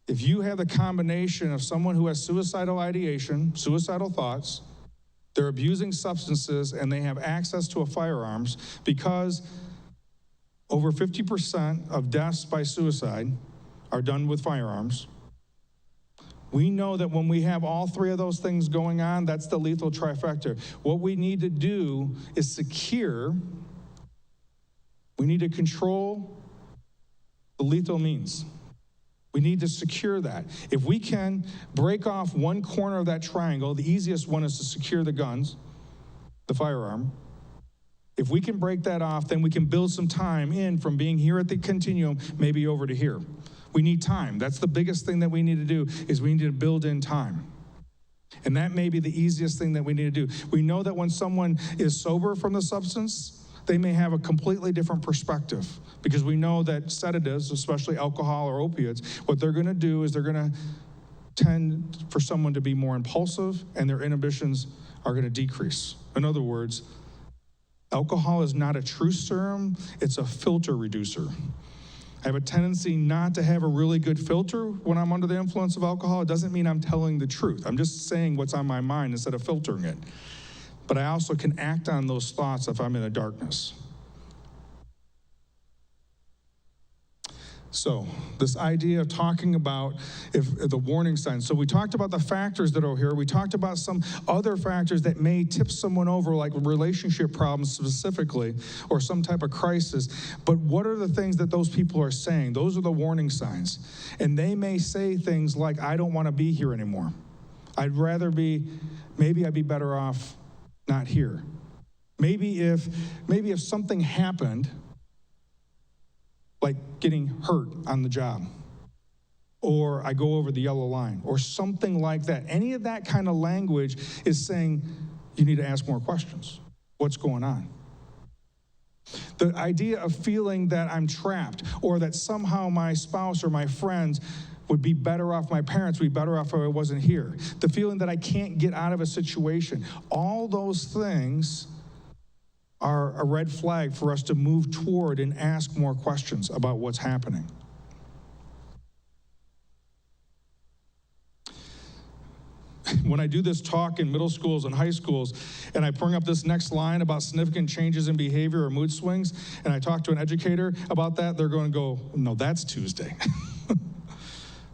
If you have the combination of someone who has suicidal ideation, suicidal thoughts, they're abusing substances, and they have access to a firearms, because over 50% of deaths by suicide are done with firearms. We know that when we have all three of those things going on, that's the lethal trifecta. What we need to do is secure, we need to control the lethal means. We need to secure that. If we can break off one corner of that triangle, the easiest one is to secure the guns, the firearm. If we can break that off, then we can build some time in from being here at the continuum, maybe over to here. We need time. That's the biggest thing that we need to do, is we need to build in time. And that may be the easiest thing that we need to do. We know that when someone is sober from the substance, they may have a completely different perspective, because we know that sedatives, especially alcohol or opiates, what they're going to do is they're going to tend for someone to be more impulsive, and their inhibitions are going to decrease. In other words, alcohol is not a truth serum, it's a filter reducer. I have a tendency not to have a really good filter when I'm under the influence of alcohol. It doesn't mean I'm telling the truth. I'm just saying what's on my mind instead of filtering it. But I also can act on those thoughts if I'm in a darkness. So this idea of talking about if the warning signs. So we talked about the factors that are here. We talked about some other factors that may tip someone over, like relationship problems specifically, or some type of crisis. But what are the things that those people are saying? Those are the warning signs. And they may say things like, I don't want to be here anymore. I'd rather be, maybe I'd be better off not here. Maybe if something happened, like getting hurt on the job, or I go over the yellow line, or something like that. Any of that kind of language is saying you need to ask more questions. What's going on? The idea of feeling that I'm trapped, or that somehow my spouse or my friends would be better off, my parents would be better off if I wasn't here. The feeling that I can't get out of a situation. All those things are a red flag for us to move toward and ask more questions about what's happening. When I do this talk in middle schools and high schools, and I bring up this next line about significant changes in behavior or mood swings, and I talk to an educator about that, they're going to go, no, that's Tuesday.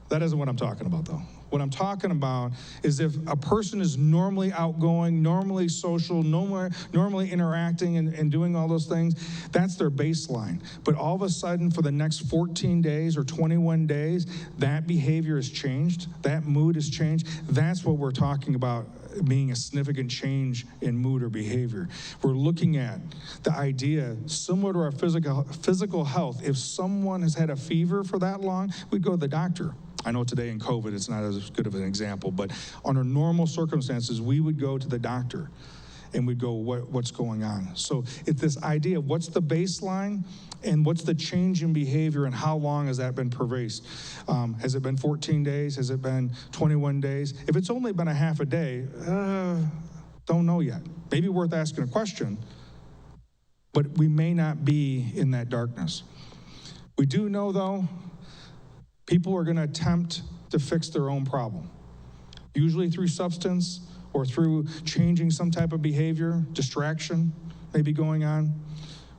That isn't what I'm talking about, though. What I'm talking about is if a person is normally outgoing, normally social, normally interacting and doing all those things, that's their baseline. But all of a sudden, for the next 14 days or 21 days, that behavior has changed, that mood has changed. That's what we're talking about being a significant change in mood or behavior. We're looking at the idea, similar to our physical health, if someone has had a fever for that long, we go to the doctor. I know today in COVID, it's not as good of an example, but under normal circumstances, we would go to the doctor and we'd go, what's going on? So it's this idea of what's the baseline and what's the change in behavior and how long has that been pervasive? Has it been 14 days? Has it been 21 days? If it's only been a half a day, don't know yet. Maybe worth asking a question, but we may not be in that darkness. We do know, though, people are going to attempt to fix their own problem, usually through substance or through changing some type of behavior, distraction may be going on.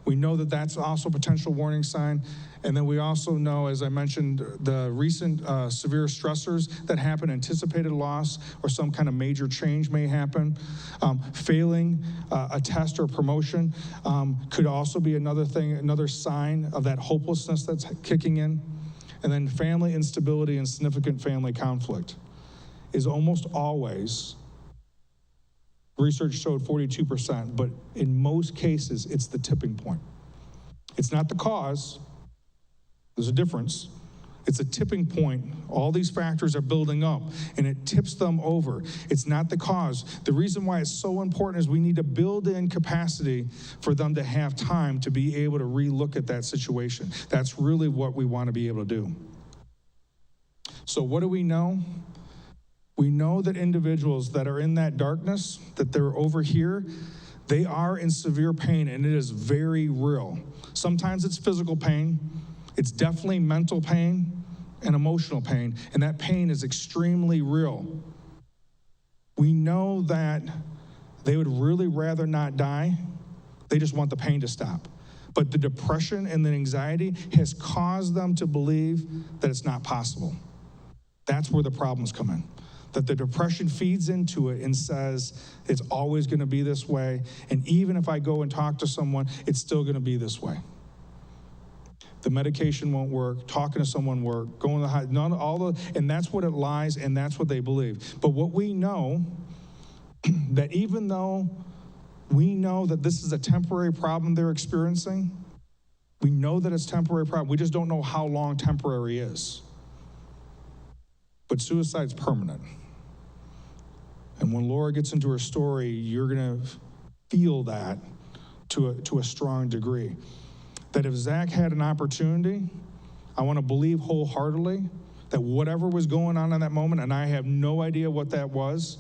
We know that that's also a potential warning sign. And then we also know, as I mentioned, the recent severe stressors that happen, anticipated loss or some kind of major change may happen. Failing a test or promotion could also be another thing, another sign of that hopelessness that's kicking in. And then family instability and significant family conflict is almost always, research showed 42%, but in most cases, it's the tipping point. It's not the cause. There's a difference. It's a tipping point. All these factors are building up, and it tips them over. It's not the cause. The reason why it's so important is we need to build in capacity for them to have time to be able to relook at that situation. That's really what we want to be able to do. So what do we know? We know that individuals that are in that darkness, that they're over here, they are in severe pain, and it is very real. Sometimes it's physical pain. It's definitely mental pain and emotional pain, and that pain is extremely real. We know that they would really rather not die. They just want the pain to stop. But the depression and the anxiety has caused them to believe that it's not possible. That's where the problems come in. That the depression feeds into it and says, it's always going to be this way, and even if I go and talk to someone, it's still going to be this way. The medication won't work, talking to someone won't work, going to the and that's what it lies, and that's what they believe. But what we know, that even though we know that this is a temporary problem they're experiencing, we know that it's a temporary problem, we just don't know how long temporary is. But suicide's permanent. And when Laura gets into her story, you're going to feel that to a strong degree. That if Zach had an opportunity, I want to believe wholeheartedly that whatever was going on in that moment, and I have no idea what that was,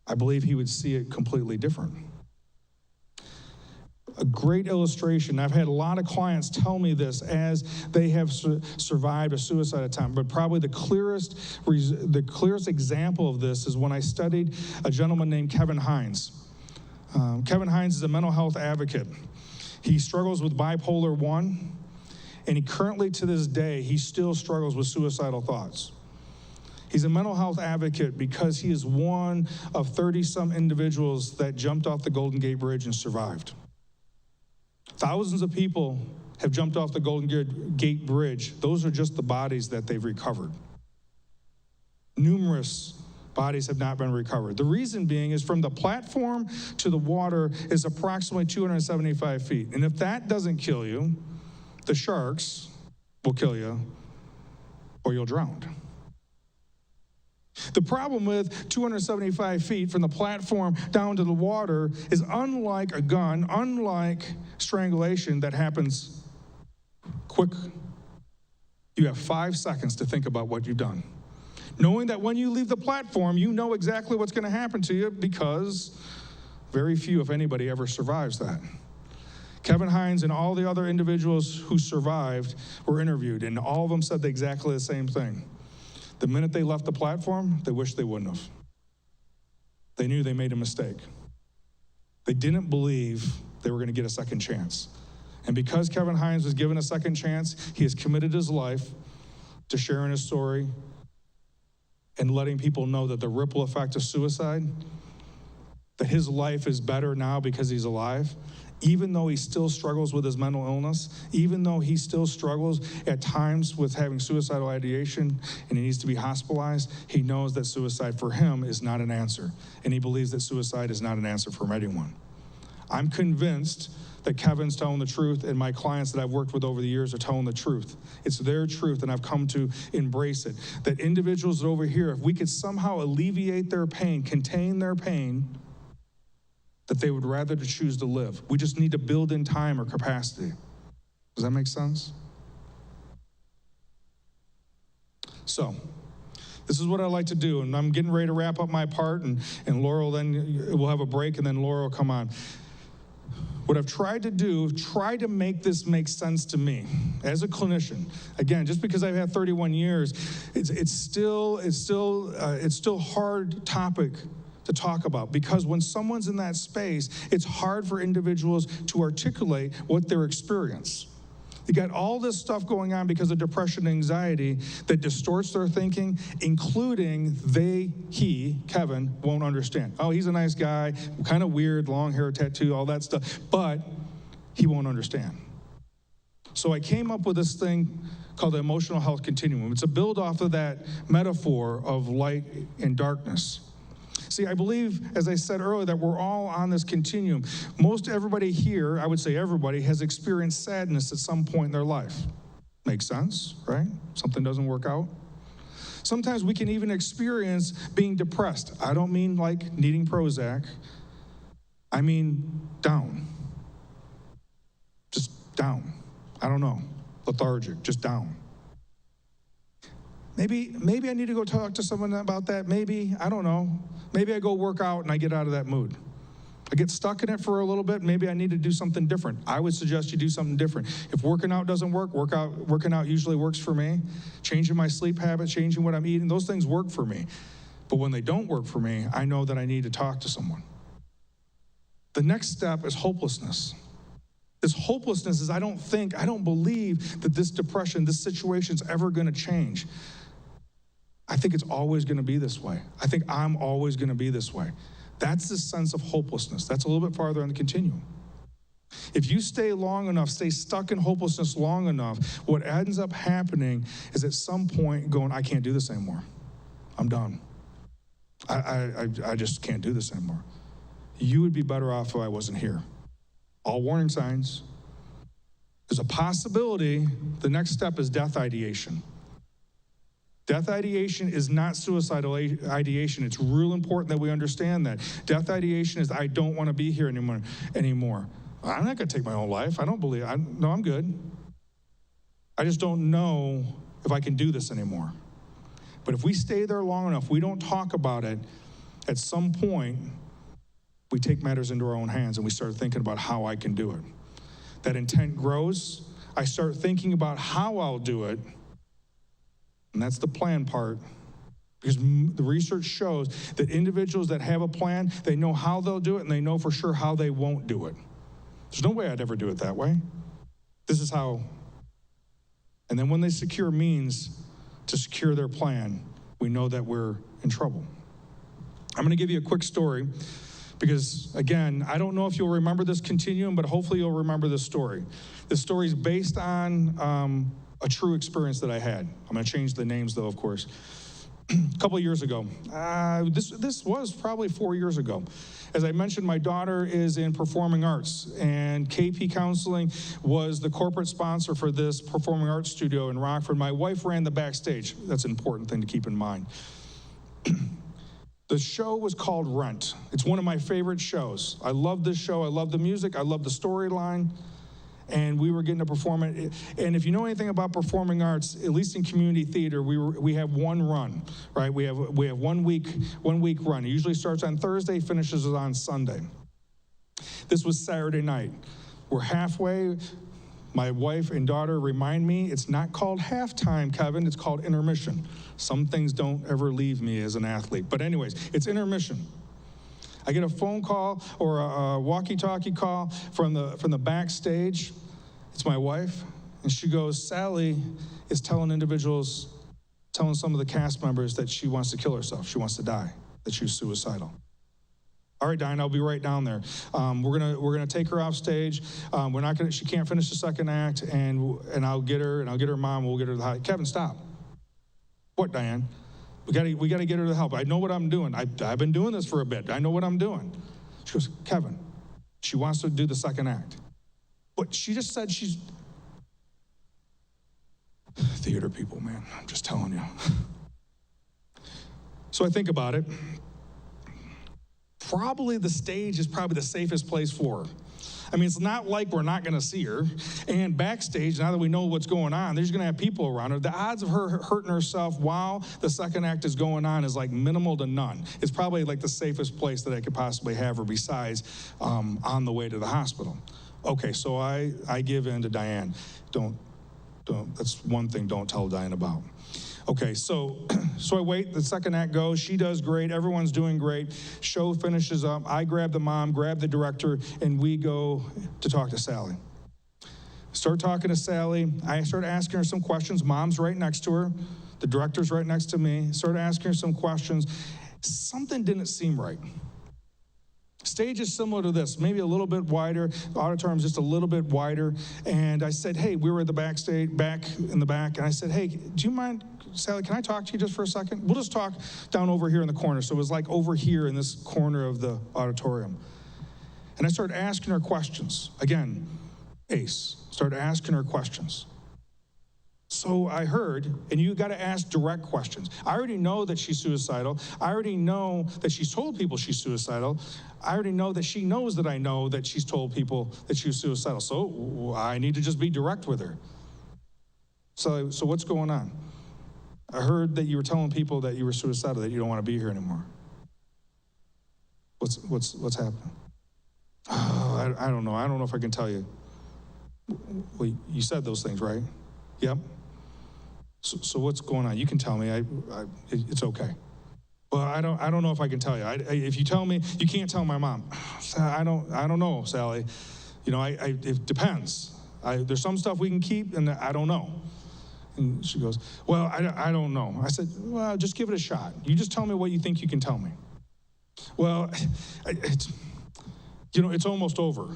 I believe he would see it completely different. A great illustration, I've had a lot of clients tell me this as they have survived a suicide attempt, but probably the clearest example of this is when I studied a gentleman named Kevin Hines. Kevin Hines is a mental health advocate. He struggles with bipolar 1, and he currently, to this day, he still struggles with suicidal thoughts. He's a mental health advocate because he is one of 30-some individuals that jumped off the Golden Gate Bridge and survived. Thousands of people have jumped off the Golden Gate Bridge. Those are just the bodies that they've recovered. Numerous bodies have not been recovered. The reason being is from the platform to the water is approximately 275 feet. And if that doesn't kill you, the sharks will kill you or you'll drown. The problem with 275 feet from the platform down to the water is, unlike a gun, unlike strangulation that happens quick, you have 5 seconds to think about what you've done. Knowing that when you leave the platform, you know exactly what's going to happen to you, because very few, if anybody, ever survives that. Kevin Hines and all the other individuals who survived were interviewed, and all of them said exactly the same thing. The minute they left the platform, they wished they wouldn't have. They knew they made a mistake. They didn't believe they were going to get a second chance. And because Kevin Hines was given a second chance, he has committed his life to sharing his story and letting people know that the ripple effect of suicide, that his life is better now because he's alive. Even though he still struggles with his mental illness, even though he still struggles at times with having suicidal ideation and he needs to be hospitalized, he knows that suicide for him is not an answer. And he believes that suicide is not an answer for anyone. I'm convinced that Kevin's telling the truth, and my clients that I've worked with over the years are telling the truth. It's their truth, and I've come to embrace it. That individuals over here, if we could somehow alleviate their pain, contain their pain, that they would rather to choose to live. We just need to build in time or capacity. Does that make sense? So, this is what I like to do, and I'm getting ready to wrap up my part, and Laura, then we'll have a break, and then Laura will come on. What I've tried to do, try to make this make sense to me as a clinician. Again, just because I've had 31 years, it's still hard topic to talk about, because when someone's in that space, it's hard for individuals to articulate what their experience. You got all this stuff going on because of depression and anxiety that distorts their thinking, including he, Kevin, won't understand. Oh, he's a nice guy, kind of weird, long hair, tattoo, all that stuff, but he won't understand. So I came up with this thing called the emotional health continuum. It's a build off of that metaphor of light and darkness. See, I believe, as I said earlier, that we're all on this continuum. Most everybody here, I would say everybody, has experienced sadness at some point in their life. Makes sense, right? Something doesn't work out. Sometimes we can even experience being depressed. I don't mean like needing Prozac. I mean down. Just down. I don't know. Lethargic, just down. Maybe I need to go talk to someone about that. Maybe, I don't know. Maybe I go work out and I get out of that mood. I get stuck in it for a little bit. Maybe I need to do something different. I would suggest you do something different. If working out doesn't work, working out usually works for me. Changing my sleep habits, changing what I'm eating, those things work for me. But when they don't work for me, I know that I need to talk to someone. The next step is hopelessness. This hopelessness is I don't believe that this depression, this situation is ever going to change. I think it's always going to be this way. I think I'm always going to be this way. That's the sense of hopelessness. That's a little bit farther on the continuum. If you stay long enough, stay stuck in hopelessness long enough, what ends up happening is at some point going, I can't do this anymore. I'm done. I just can't do this anymore. You would be better off if I wasn't here. All warning signs. There's a possibility the next step is death ideation. Death ideation is not suicidal ideation. It's real important that we understand that. Death ideation is, I don't want to be here anymore. I'm not going to take my own life. I'm good. I just don't know if I can do this anymore. But if we stay there long enough, we don't talk about it, at some point, we take matters into our own hands and we start thinking about how I can do it. That intent grows. I start thinking about how I'll do it. And that's the plan part, because the research shows that individuals that have a plan, they know how they'll do it, and they know for sure how they won't do it. There's no way I'd ever do it that way. This is how. And then when they secure means to secure their plan, we know that we're in trouble. I'm going to give you a quick story, because, again, I don't know if you'll remember this continuum, but hopefully you'll remember this story. This story is based on a true experience that I had. I'm going to change the names, though, of course. A couple of years ago. This was probably 4 years ago. As I mentioned, my daughter is in performing arts, and KP Counseling was the corporate sponsor for this performing arts studio in Rockford. My wife ran the backstage. That's an important thing to keep in mind. The show was called Rent. It's one of my favorite shows. I love this show. I love the music. I love the storyline. And we were getting to perform it. And if you know anything about performing arts, at least in community theater, we have one run, right? We have 1 week run. It usually starts on Thursday, finishes on Sunday. This was Saturday night. We're halfway. My wife and daughter remind me it's not called halftime, Kevin. It's called intermission. Some things don't ever leave me as an athlete. But anyways, it's intermission. I get a phone call or a walkie-talkie call from the backstage. It's my wife, and she goes, Sally is telling some of the cast members that she wants to kill herself. She wants to die, that she's suicidal. All right, Diane, I'll be right down there. We're gonna take her off stage. She can't finish the second act, and I'll get her mom. We'll get her to the hospital. Kevin, stop. What, Diane? We gotta get her to help. I know what I'm doing. I've been doing this for a bit. I know what I'm doing. She goes, Kevin, she wants to do the second act. But she just said she's theater people, man. I'm just telling you. So I think about it. Probably the stage is probably the safest place for her. I mean, it's not like we're not going to see her. And backstage, now that we know what's going on, there's going to have people around her. The odds of her hurting herself while the second act is going on is like minimal to none. It's probably like the safest place that I could possibly have her besides on the way to the hospital. Okay, so I give in to Diane. Don't, that's one thing don't tell Diane about. Okay, so I wait, the second act goes, she does great, everyone's doing great, show finishes up, I grab the mom, grab the director, and we go to talk to Sally. Start talking to Sally, I start asking her some questions, mom's right next to her, the director's right next to me, start asking her some questions. Something didn't seem right. Stage is similar to this, maybe a little bit wider, the auditorium's just a little bit wider, and I said, hey, we were at the backstage, back in the back, and I said, hey, do you mind, Sally, can I talk to you just for a second? We'll just talk down over here in the corner. So it was like over here in this corner of the auditorium. And I started asking her questions. Again, Ace, started asking her questions. So I heard, and you got to ask direct questions. I already know that she's suicidal. I already know that she's told people she's suicidal. I already know that she knows that I know that she's told people that she's suicidal. So I need to just be direct with her. So what's going on? I heard that you were telling people that you were suicidal, that you don't want to be here anymore. What's happening? Oh, I don't know. I don't know if I can tell you. Well, you said those things, right? Yep. So what's going on? You can tell me. It's okay. Well, I don't know if I can tell you. If you tell me, you can't tell my mom. I don't know, Sally. You know, it depends. There's some stuff we can keep, and I don't know. And she goes, well, I don't know. I said, well, just give it a shot. You just tell me what you think you can tell me. Well, it's almost over.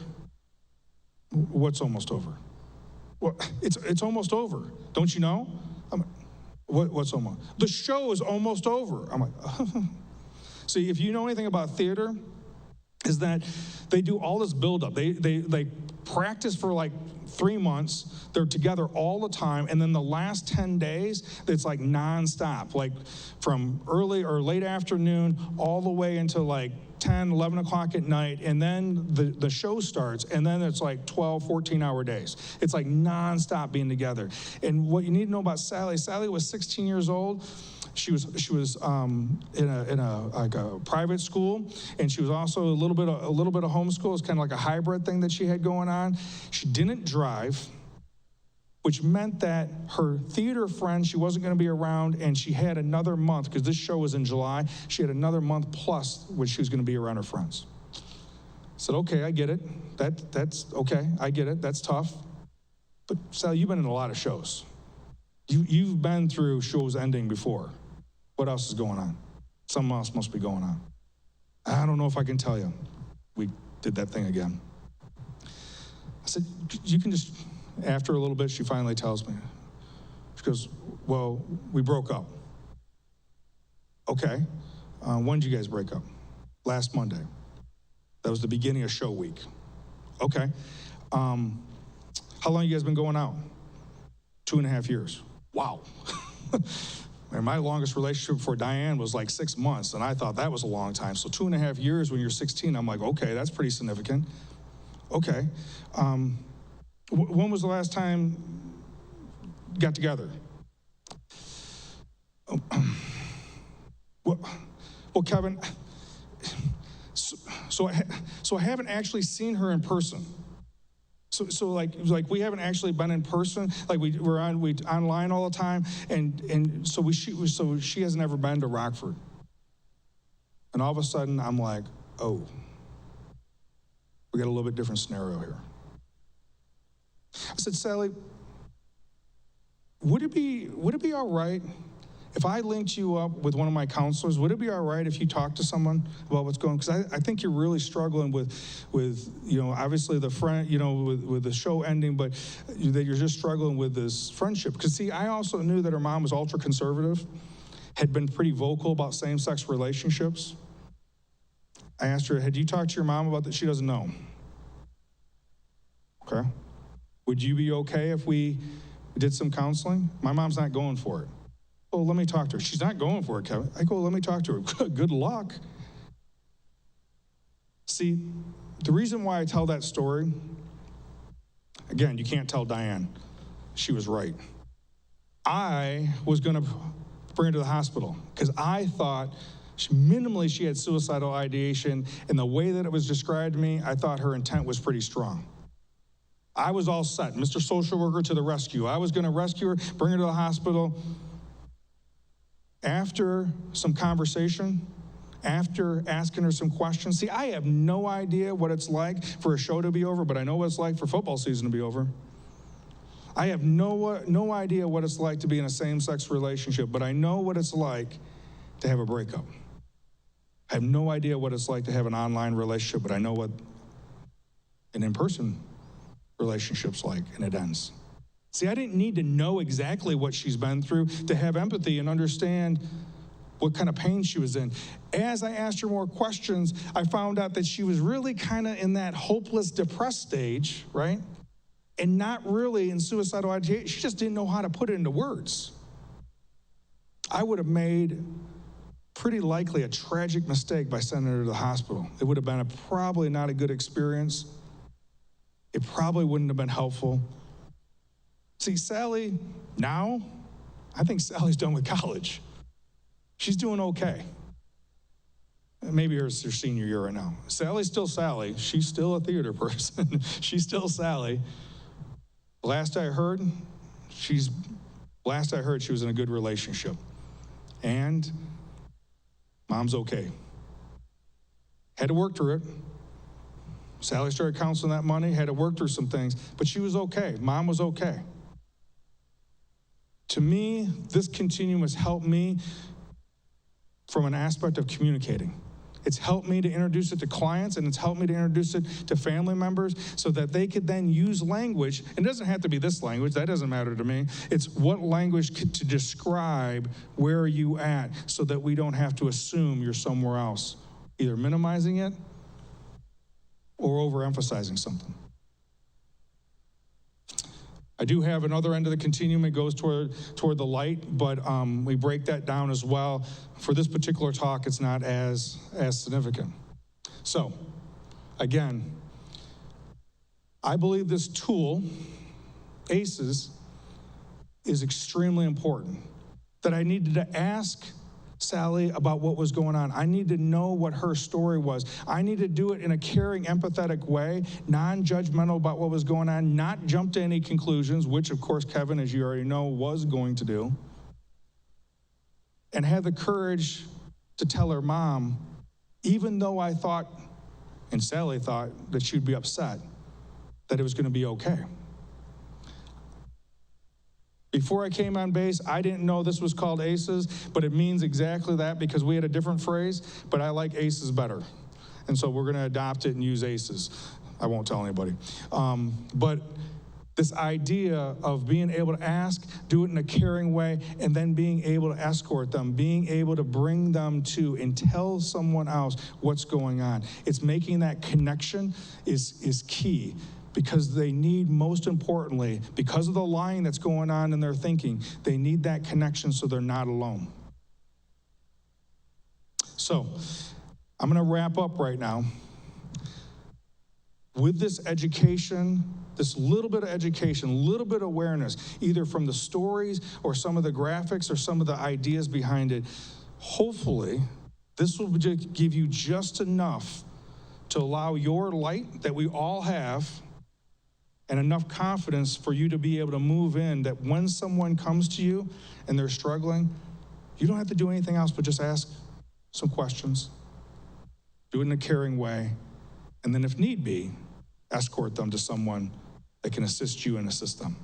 What's almost over? Well, it's almost over. Don't you know? What's almost? The show is almost over. I'm like, see, if you know anything about theater, is that they do all this buildup. They practice for like 3 months. They're together all the time. And then the last 10 days, it's like nonstop, like from early or late afternoon all the way until like 10, 11 o'clock at night. And then the show starts. And then it's like 12, 14-hour days. It's like nonstop being together. And what you need to know about Sally was 16 years old. She was in a private school, and she was also a little bit of homeschool. It's kind of like a hybrid thing that she had going on. She didn't drive, which meant that her theater friend, she wasn't going to be around, and she had another month, because this show was in July, she had another month plus which she was going to be around her friends. I said, okay, I get it. That's okay, I get it. That's tough. But Sally, you've been in a lot of shows. You've been through shows ending before. What else is going on? Something else must be going on. I don't know if I can tell you. We did that thing again. I said, you can just, after a little bit, she finally tells me. She goes, well, we broke up. Okay. When did you guys break up? Last Monday. That was the beginning of show week. Okay. How long you guys been going out? 2.5 years. Wow. And my longest relationship before Diane was like 6 months, and I thought that was a long time. So 2.5 years when you're 16, I'm like, okay, that's pretty significant. Okay. When was the last time you got together? Well, Kevin, so I haven't actually seen her in person. So like we haven't actually been in person. Like we're online all the time, and so she has never been to Rockford. And all of a sudden, I'm like, oh, we got a little bit different scenario here. I said, Sally, would it be all right if I linked you up with one of my counselors? Would it be all right if you talked to someone about what's going on? Because I think you're really struggling with obviously the friend, with the show ending, but that you're just struggling with this friendship. Because see, I also knew that her mom was ultra conservative, had been pretty vocal about same-sex relationships. I asked her, had you talked to your mom about that? She doesn't know. Okay. Would you be okay if we did some counseling? My mom's not going for it. Oh, let me talk to her. She's not going for it, Kevin. I go, let me talk to her. Good luck. See, the reason why I tell that story, again, you can't tell Diane. She was right. I was going to bring her to the hospital because I thought minimally she had suicidal ideation, and the way that it was described to me, I thought her intent was pretty strong. I was all set. Mr. Social Worker to the rescue. I was going to rescue her, bring her to the hospital. After some conversation, after asking her some questions, see, I have no idea what it's like for a show to be over, but I know what it's like for football season to be over. I have no idea what it's like to be in a same-sex relationship, but I know what it's like to have a breakup. I have no idea what it's like to have an online relationship, but I know what an in-person relationship's like, and it ends. See, I didn't need to know exactly what she's been through to have empathy and understand what kind of pain she was in. As I asked her more questions, I found out that she was really kind of in that hopeless, depressed stage, right? And not really in suicidal ideation. She just didn't know how to put it into words. I would have made pretty likely a tragic mistake by sending her to the hospital. It would have been probably not a good experience. It probably wouldn't have been helpful. See, Sally, now, I think Sally's done with college. She's doing okay. Maybe it's her senior year right now. Sally's still Sally. She's still a theater person. She's still Sally. Last I heard, she was in a good relationship. And mom's okay. Had to work through it. Sally started counseling that money, had to work through some things, but she was okay. Mom was okay. To me, this continuum has helped me from an aspect of communicating. It's helped me to introduce it to clients, and it's helped me to introduce it to family members so that they could then use language. And it doesn't have to be this language. That doesn't matter to me. It's what language to describe where are you at so that we don't have to assume you're somewhere else, either minimizing it or overemphasizing something. I do have another end of the continuum. It goes toward the light, but we break that down as well. For this particular talk, it's not as significant. So, again, I believe this tool, ACEs, is extremely important. That I needed to ask Sally about what was going on. I need to know what her story was. I need to do it in a caring, empathetic way, non-judgmental about what was going on, not jump to any conclusions, which of course Kevin, as you already know, was going to do. And have the courage to tell her mom, even though I thought, and Sally thought, that she'd be upset, that it was going to be okay. Before I came on base, I didn't know this was called ACEs, but it means exactly that because we had a different phrase, but I like ACEs better. And so we're gonna adopt it and use ACEs. I won't tell anybody. But this idea of being able to ask, do it in a caring way, and then being able to escort them, being able to bring them to and tell someone else what's going on. It's making that connection is key. because they need, most importantly, because of the lying that's going on in their thinking, they need that connection so they're not alone. So, I'm going to wrap up right now. With this education, this little bit of education, a little bit of awareness, either from the stories or some of the graphics or some of the ideas behind it, hopefully, this will give you just enough to allow your light that we all have and enough confidence for you to be able to move in, that when someone comes to you and they're struggling, you don't have to do anything else but just ask some questions, do it in a caring way, and then if need be, escort them to someone that can assist you and assist them.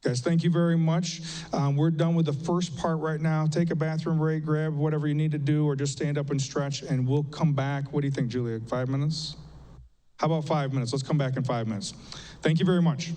Guys, thank you very much. We're done with the first part right now. Take a bathroom break, grab whatever you need to do, or just stand up and stretch, and we'll come back. What do you think, Julia, 5 minutes? How about 5 minutes? Let's come back in 5 minutes. Thank you very much.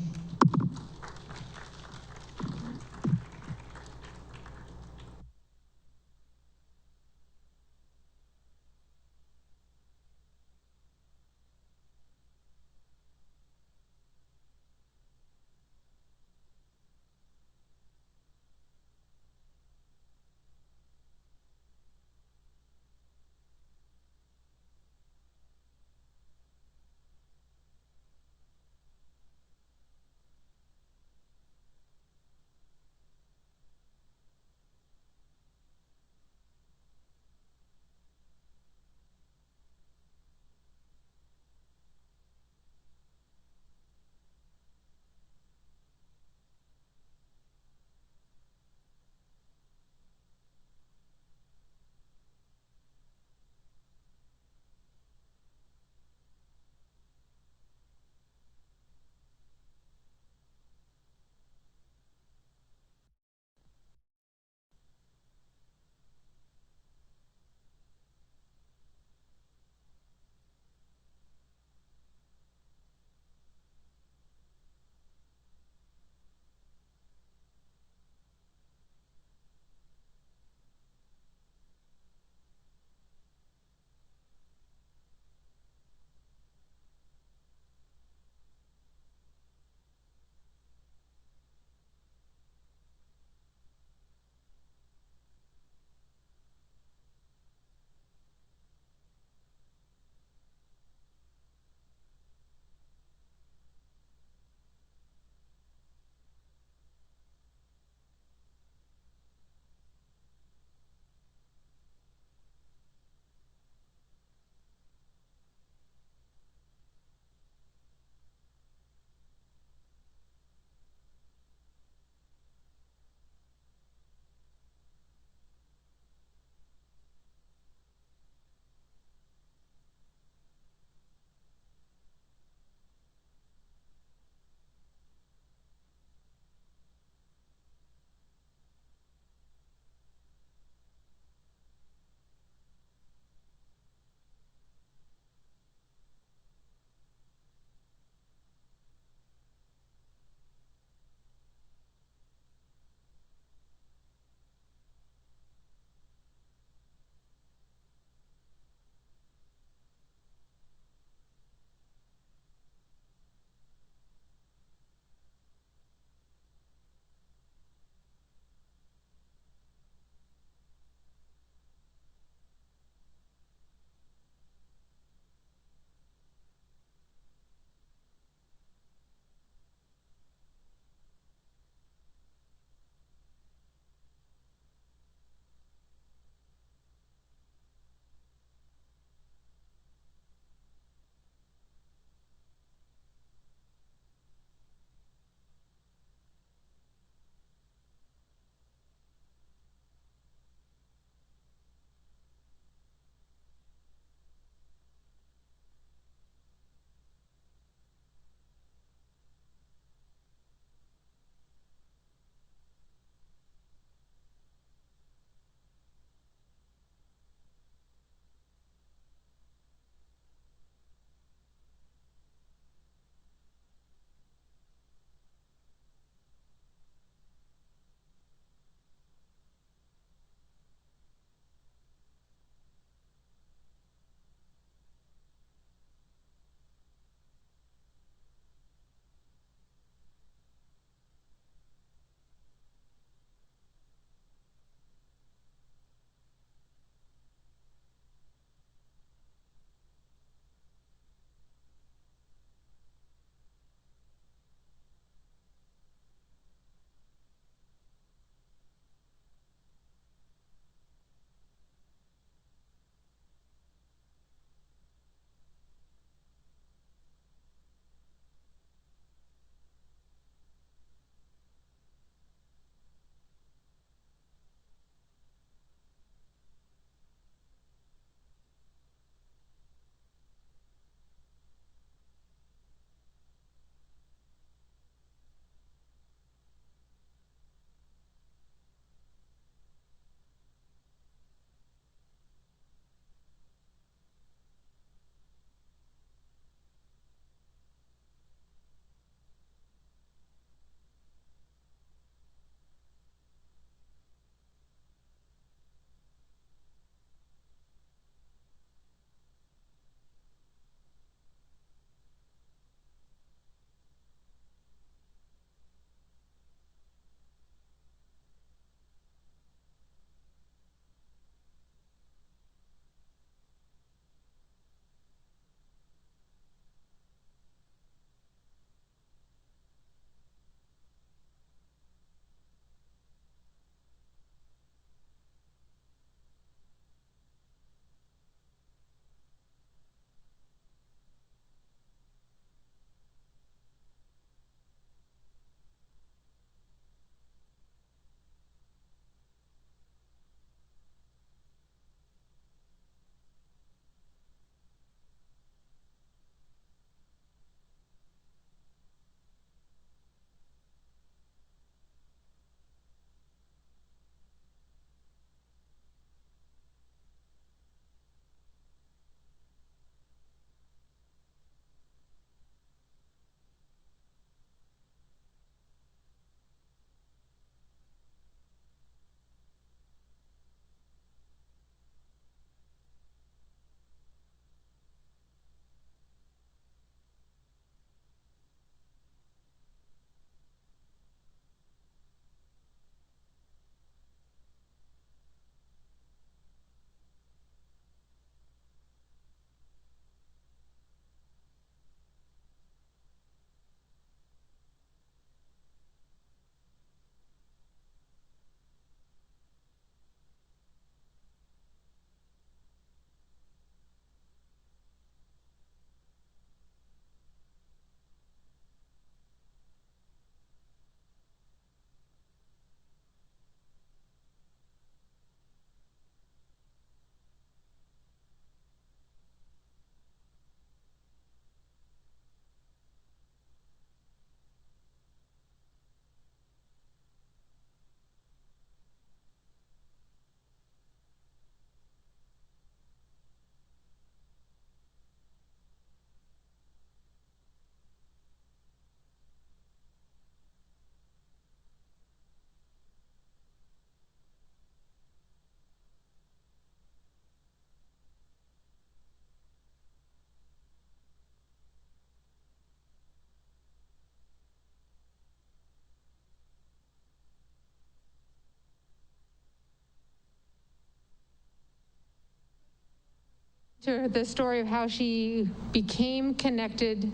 into the story of how she became connected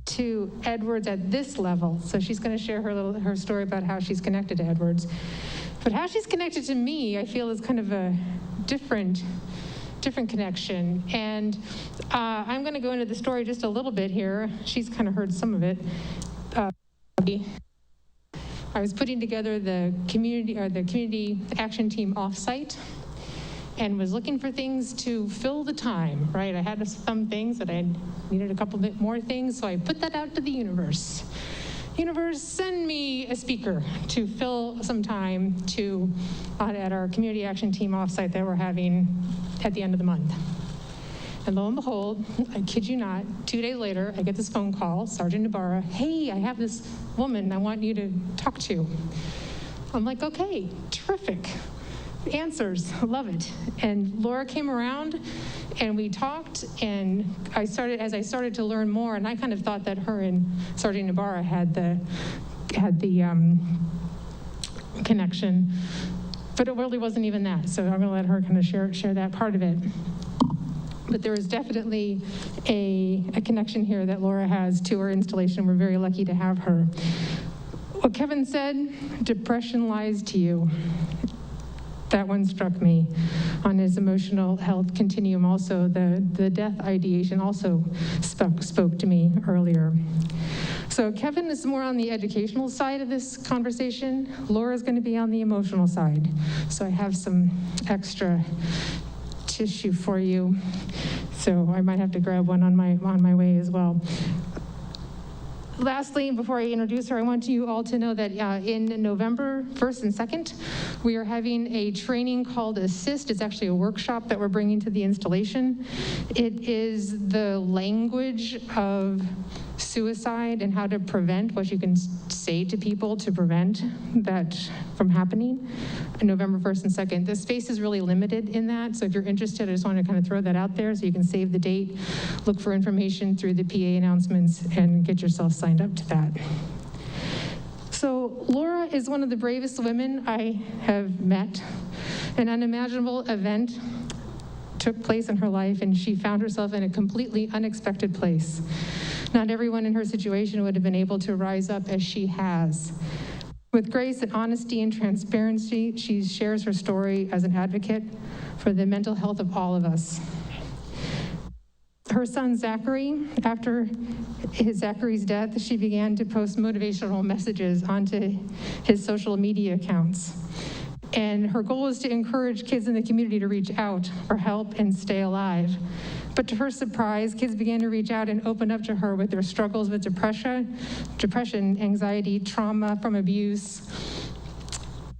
to Edwards at this level. So she's going to share her story about how she's connected to Edwards. But how she's connected to me, I feel, is kind of a different connection. And I'm going to go into the story just a little bit here. She's kind of heard some of it. I was putting together the community action team offsite, and was looking for things to fill the time, right? I had some things that I needed a couple bit more things, so I put that out to the universe. Universe, send me a speaker to fill some time at our community action team offsite that we're having at the end of the month. And lo and behold, I kid you not, 2 days later, I get this phone call, Sergeant Ibarra, hey, I have this woman I want you to talk to. I'm like, okay, terrific. Answers, love it. And Laura came around and we talked, and as I started to learn more, and I kind of thought that her and Sergeant Ibarra had the connection, but it really wasn't even that. So I'm gonna let her kind of share that part of it. But there is definitely a connection here that Laura has to her installation. We're very lucky to have her. What Kevin said, depression lies to you. That one struck me on his emotional health continuum. Also, the death ideation also spoke to me earlier. So Kevin is more on the educational side of this conversation. Laura's going to be on the emotional side. So I have some extra tissue for you. So I might have to grab one on my way as well. Lastly, before I introduce her, I want you all to know that in November 1st and 2nd, we are having a training called Assist. It's actually a workshop that we're bringing to the installation. It is the language of suicide and how to prevent, what you can say to people to prevent that from happening. November 1st and 2nd. The space is really limited in that, so if you're interested, I just want to kind of throw that out there so you can save the date, look for information through the PA announcements, and get yourself signed up to that. So Laura is one of the bravest women I have met. An unimaginable event took place in her life, and she found herself in a completely unexpected place. Not everyone in her situation would have been able to rise up as she has. With grace and honesty and transparency, she shares her story as an advocate for the mental health of all of us. Her son, Zachary, after Zachary's death, she began to post motivational messages onto his social media accounts. And her goal is to encourage kids in the community to reach out for help and stay alive. But to her surprise, kids began to reach out and open up to her with their struggles with depression, anxiety, trauma from abuse,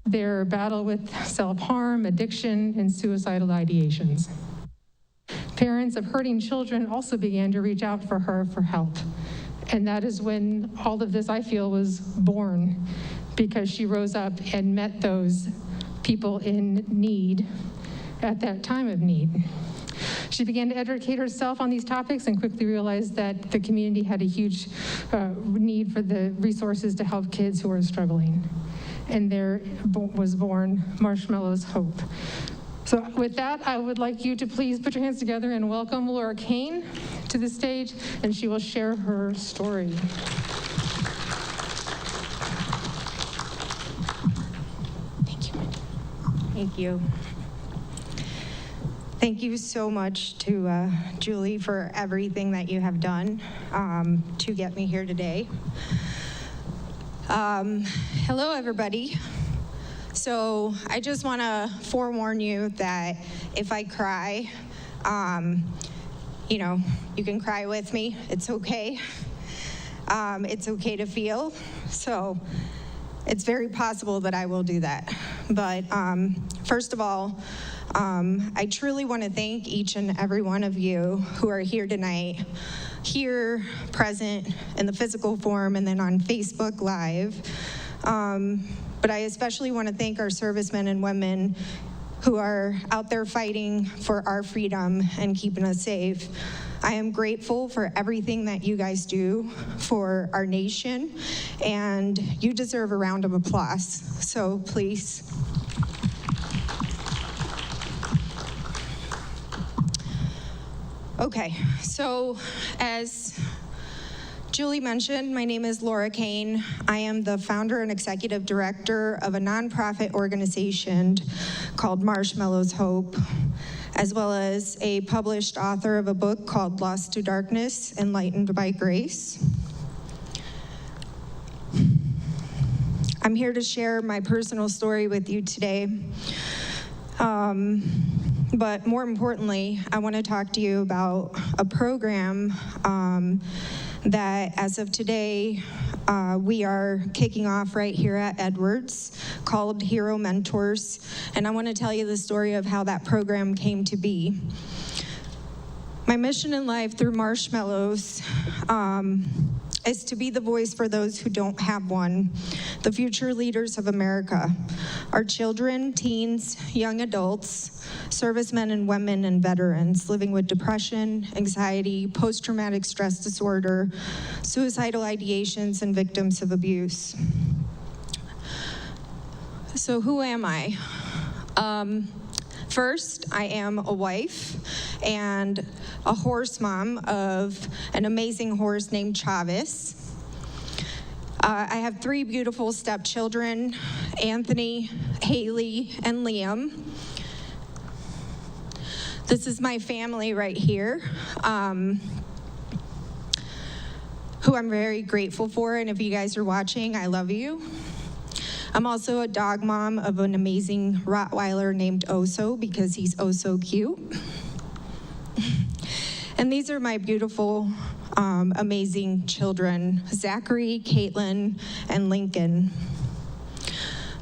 their battle with self-harm, addiction, and suicidal ideations. Parents of hurting children also began to reach out for her for help. And that is when all of this, I feel, was born, because she rose up and met those people in need at that time of need. She began to educate herself on these topics and quickly realized that the community had a huge need for the resources to help kids who are struggling. And there was born Marshmallow's Hope. So with that, I would like you to please put your hands together and welcome Laura Kane to the stage, and she will share her story. Thank you. Thank you. Thank you so much to Julie for everything that you have done to get me here today. Hello, everybody. So I just want to forewarn you that if I cry, you know, you can cry with me. It's okay. It's okay to feel. So it's very possible that I will do that. But first of all, I truly want to thank each and every one of you who are here tonight, here present in the physical form and then on Facebook Live. But I especially want to thank our servicemen and women who are out there fighting for our freedom and keeping us safe. I am grateful for everything that you guys do for our nation, and you deserve a round of applause. So please. Okay, so as Julie mentioned, my name is Laura Kane. I am the founder and executive director of a nonprofit organization called Marshmallow's Hope, as well as a published author of a book called Lost to Darkness, Enlightened by Grace. I'm here to share my personal story with you today. But more importantly, I want to talk to you about a program that as of today, we are kicking off right here at Edwards called Hero Mentors. And I want to tell you the story of how that program came to be. My mission in life through Marshmallows is to be the voice for those who don't have one, the future leaders of America, our children, teens, young adults, servicemen and women, and veterans living with depression, anxiety, post-traumatic stress disorder, suicidal ideations, and victims of abuse. So who am I? First, I am a wife and a horse mom of an amazing horse named Chavez. I have 3 beautiful stepchildren, Anthony, Haley, and Liam. This is my family right here, who I'm very grateful for, and if you guys are watching, I love you. I'm also a dog mom of an amazing Rottweiler named Oso because he's oh so cute. And these are my beautiful, amazing children, Zachary, Caitlin, and Lincoln.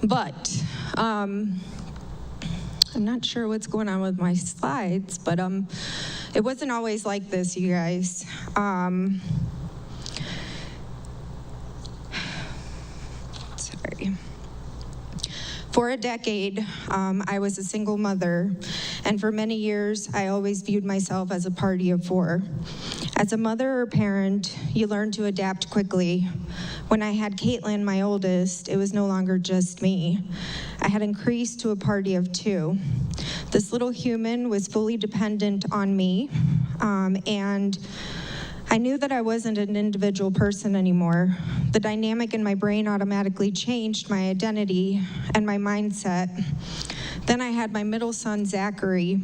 But I'm not sure what's going on with my slides, but it wasn't always like this, you guys. Sorry. For a decade, I was a single mother, and for many years, I always viewed myself as a party of 4. As a mother or parent, you learn to adapt quickly. When I had Caitlin, my oldest, it was no longer just me. I had increased to a party of 2. This little human was fully dependent on me, and I knew that I wasn't an individual person anymore. The dynamic in my brain automatically changed my identity and my mindset. Then I had my middle son, Zachary,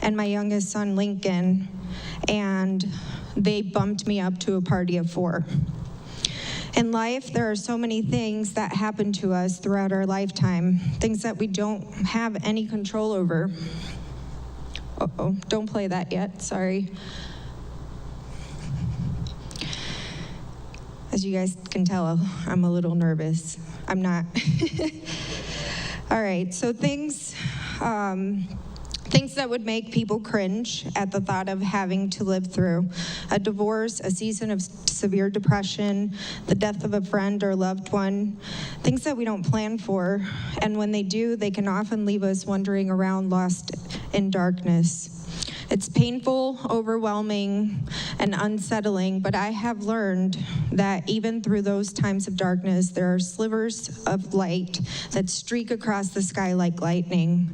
and my youngest son, Lincoln, and they bumped me up to a party of 4. In life, there are so many things that happen to us throughout our lifetime, things that we don't have any control over. Uh-oh, don't play that yet, sorry. As you guys can tell, I'm a little nervous. I'm not. All right, so things that would make people cringe at the thought of having to live through: a divorce, a season of severe depression, the death of a friend or loved one, things that we don't plan for, and when they do, they can often leave us wandering around lost in darkness. It's painful, overwhelming, and unsettling, but I have learned that even through those times of darkness, there are slivers of light that streak across the sky like lightning.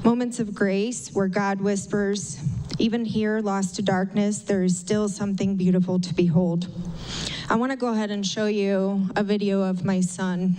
Moments of grace where God whispers, even here, lost to darkness, there is still something beautiful to behold. I want to go ahead and show you a video of my son.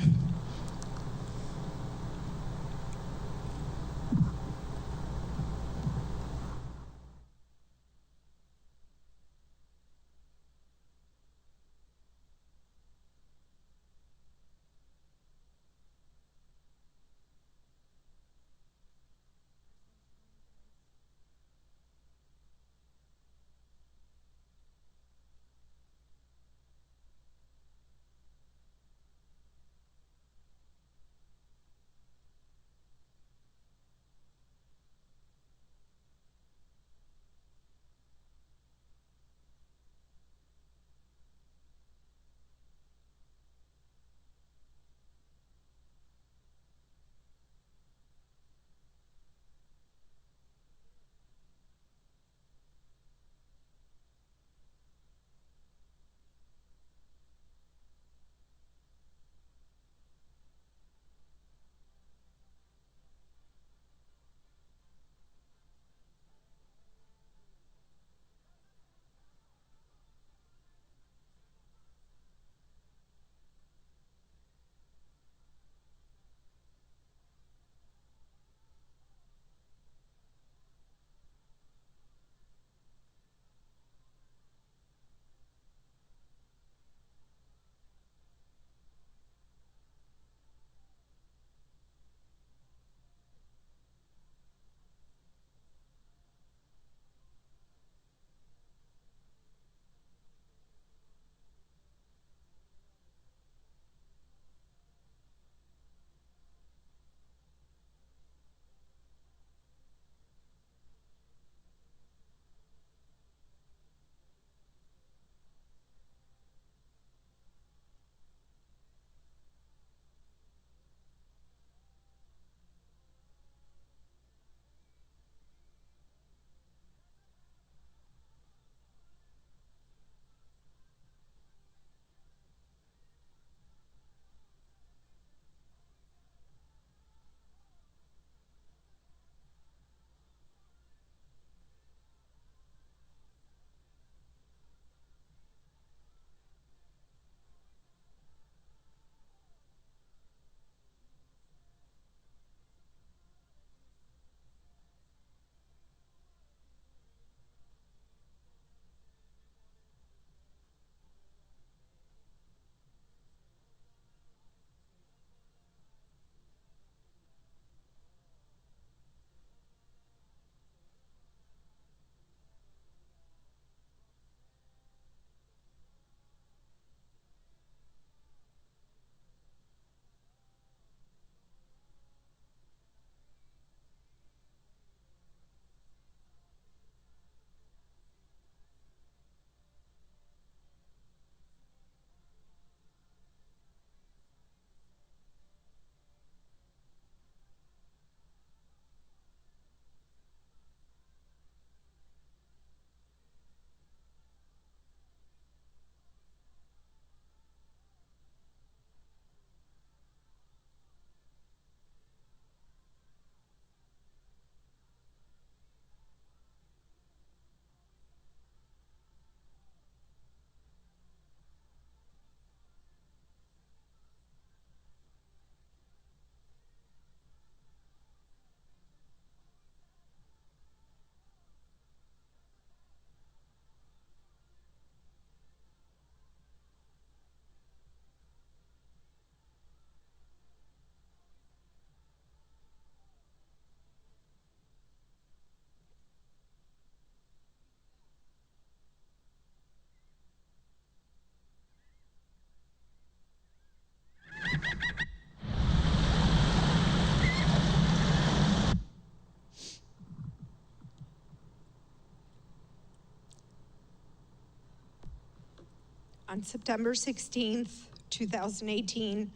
on September 16th, 2018,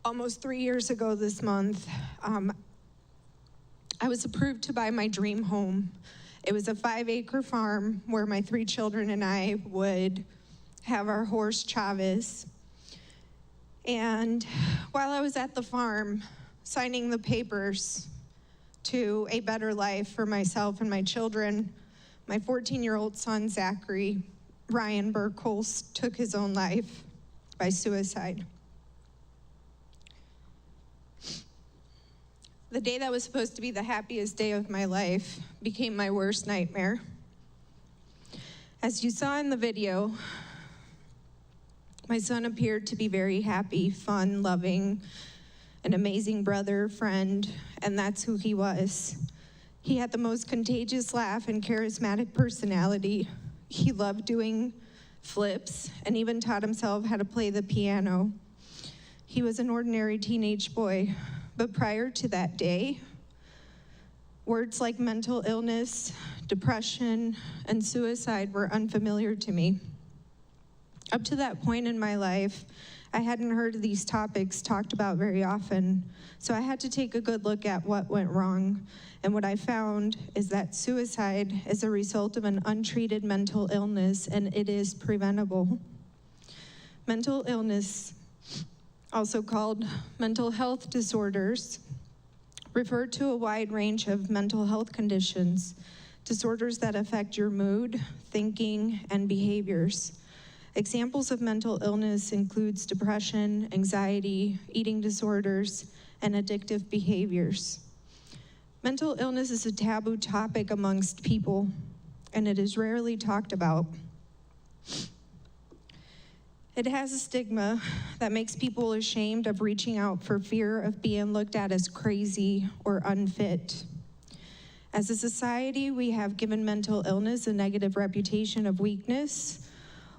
almost 3 years ago this month, I was approved to buy my dream home. It was a 5-acre farm where my 3 children and I would have our horse, Chavez. And while I was at the farm signing the papers to a better life for myself and my children, my 14-year-old son, Zachary Ryan Burkholz, took his own life by suicide. The day that was supposed to be the happiest day of my life became my worst nightmare. As you saw in the video, my son appeared to be very happy, fun, loving, an amazing brother, friend, and that's who he was. He had the most contagious laugh and charismatic personality. He loved doing flips and even taught himself how to play the piano. He was an ordinary teenage boy, but prior to that day, words like mental illness, depression, and suicide were unfamiliar to me. Up to that point in my life, I hadn't heard these topics talked about very often, so I had to take a good look at what went wrong. And what I found is that suicide is a result of an untreated mental illness, and it is preventable. Mental illness, also called mental health disorders, refer to a wide range of mental health conditions, disorders that affect your mood, thinking, and behaviors. Examples of mental illness includes depression, anxiety, eating disorders, and addictive behaviors. Mental illness is a taboo topic amongst people, and it is rarely talked about. It has a stigma that makes people ashamed of reaching out for fear of being looked at as crazy or unfit. As a society, we have given mental illness a negative reputation of weakness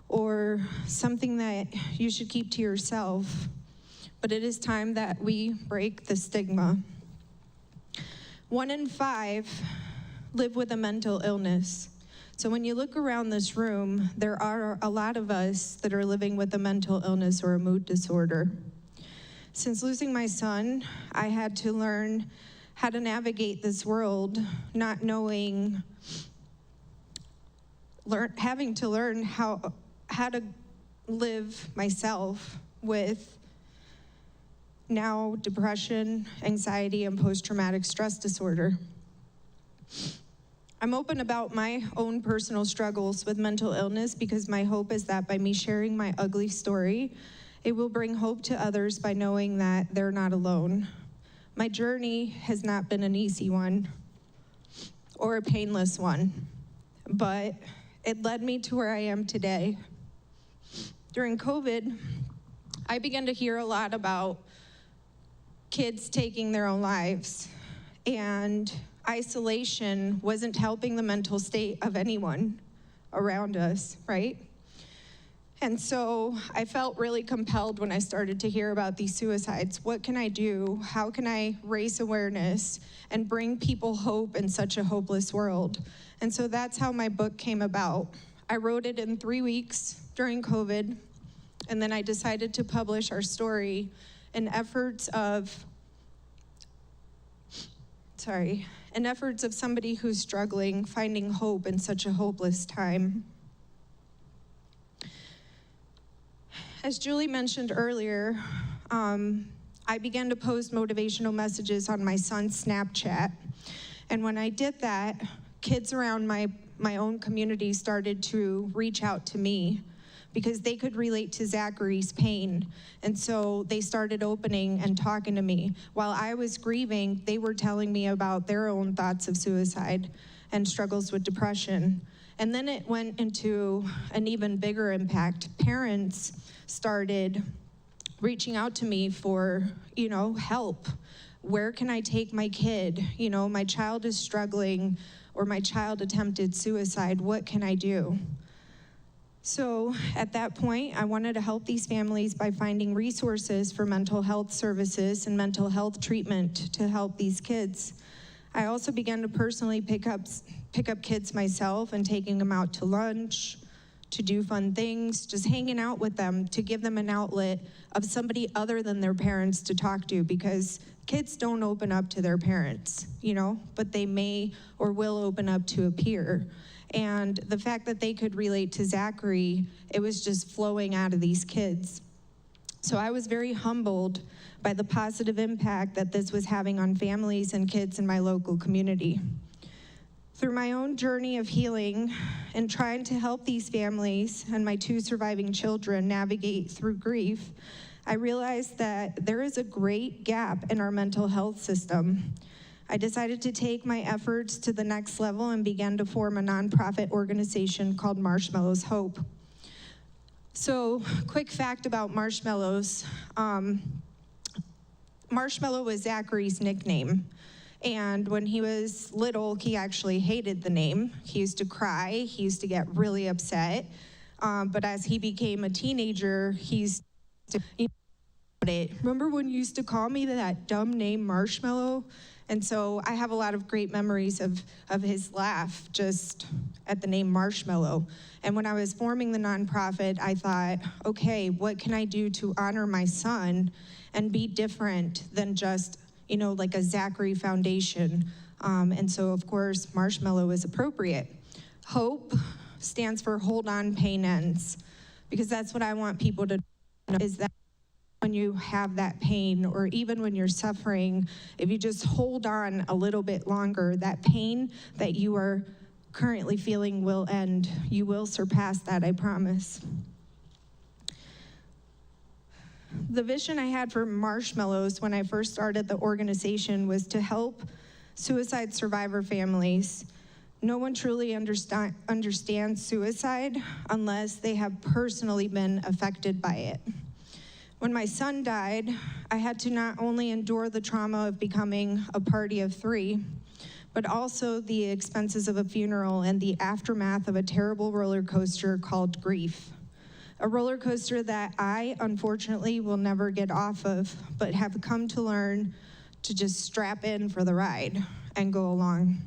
or something that you should keep to yourself. But it is time that we break the stigma. 1 in 5 live with a mental illness. So when you look around this room, there are a lot of us that are living with a mental illness or a mood disorder. Since losing my son, I had to learn how to navigate this world, not knowing, having to learn how to live myself with now depression, anxiety, and post-traumatic stress disorder. I'm open about my own personal struggles with mental illness because my hope is that by me sharing my ugly story, it will bring hope to others by knowing that they're not alone. My journey has not been an easy one or a painless one, but it led me to where I am today. During COVID, I began to hear a lot about kids taking their own lives, and isolation wasn't helping the mental state of anyone around us, right? And so I felt really compelled when I started to hear about these suicides. What can I do? How can I raise awareness and bring people hope in such a hopeless world? And so that's how my book came about. I wrote it in 3 weeks during COVID, and then I decided to publish our story in efforts of somebody who's struggling, finding hope in such a hopeless time. As Julie mentioned earlier, I began to post motivational messages on my son's Snapchat. And when I did that, kids around my own community started to reach out to me because they could relate to Zachary's pain. And so they started opening and talking to me. While I was grieving, they were telling me about their own thoughts of suicide and struggles with depression. And then it went into an even bigger impact. Parents started reaching out to me for, help. Where can I take my kid? My child is struggling, or my child attempted suicide. What can I do? So at that point, I wanted to help these families by finding resources for mental health services and mental health treatment to help these kids. I also began to personally pick up kids myself and taking them out to lunch, to do fun things, just hanging out with them to give them an outlet of somebody other than their parents to talk to, because kids don't open up to their parents, but they may or will open up to a peer. And the fact that they could relate to Zachary, it was just flowing out of these kids. So I was very humbled by the positive impact that this was having on families and kids in my local community. Through my own journey of healing and trying to help these families and my 2 surviving children navigate through grief, I realized that there is a great gap in our mental health system. I decided to take my efforts to the next level and began to form a nonprofit organization called Marshmallow's Hope. So, quick fact about Marshmallows. Marshmallow was Zachary's nickname. And when he was little, he actually hated the name. He used to cry, he used to get really upset. But as he became a teenager, he's remember when you used to call me that dumb name Marshmallow? And so I have a lot of great memories of his laugh just at the name Marshmallow. And when I was forming the nonprofit, I thought, okay, what can I do to honor my son and be different than just, like a Zachary Foundation? And so, of course, Marshmallow is appropriate. HOPE stands for Hold On, Pain Ends, because that's what I want people to know, is that when you have that pain, or even when you're suffering, if you just hold on a little bit longer, that pain that you are currently feeling will end. You will surpass that, I promise. The vision I had for Marshmallows when I first started the organization was to help suicide survivor families. No one truly understands suicide unless they have personally been affected by it. When my son died, I had to not only endure the trauma of becoming a party of 3, but also the expenses of a funeral and the aftermath of a terrible roller coaster called grief. A roller coaster that I, unfortunately, will never get off of, but have come to learn to just strap in for the ride and go along.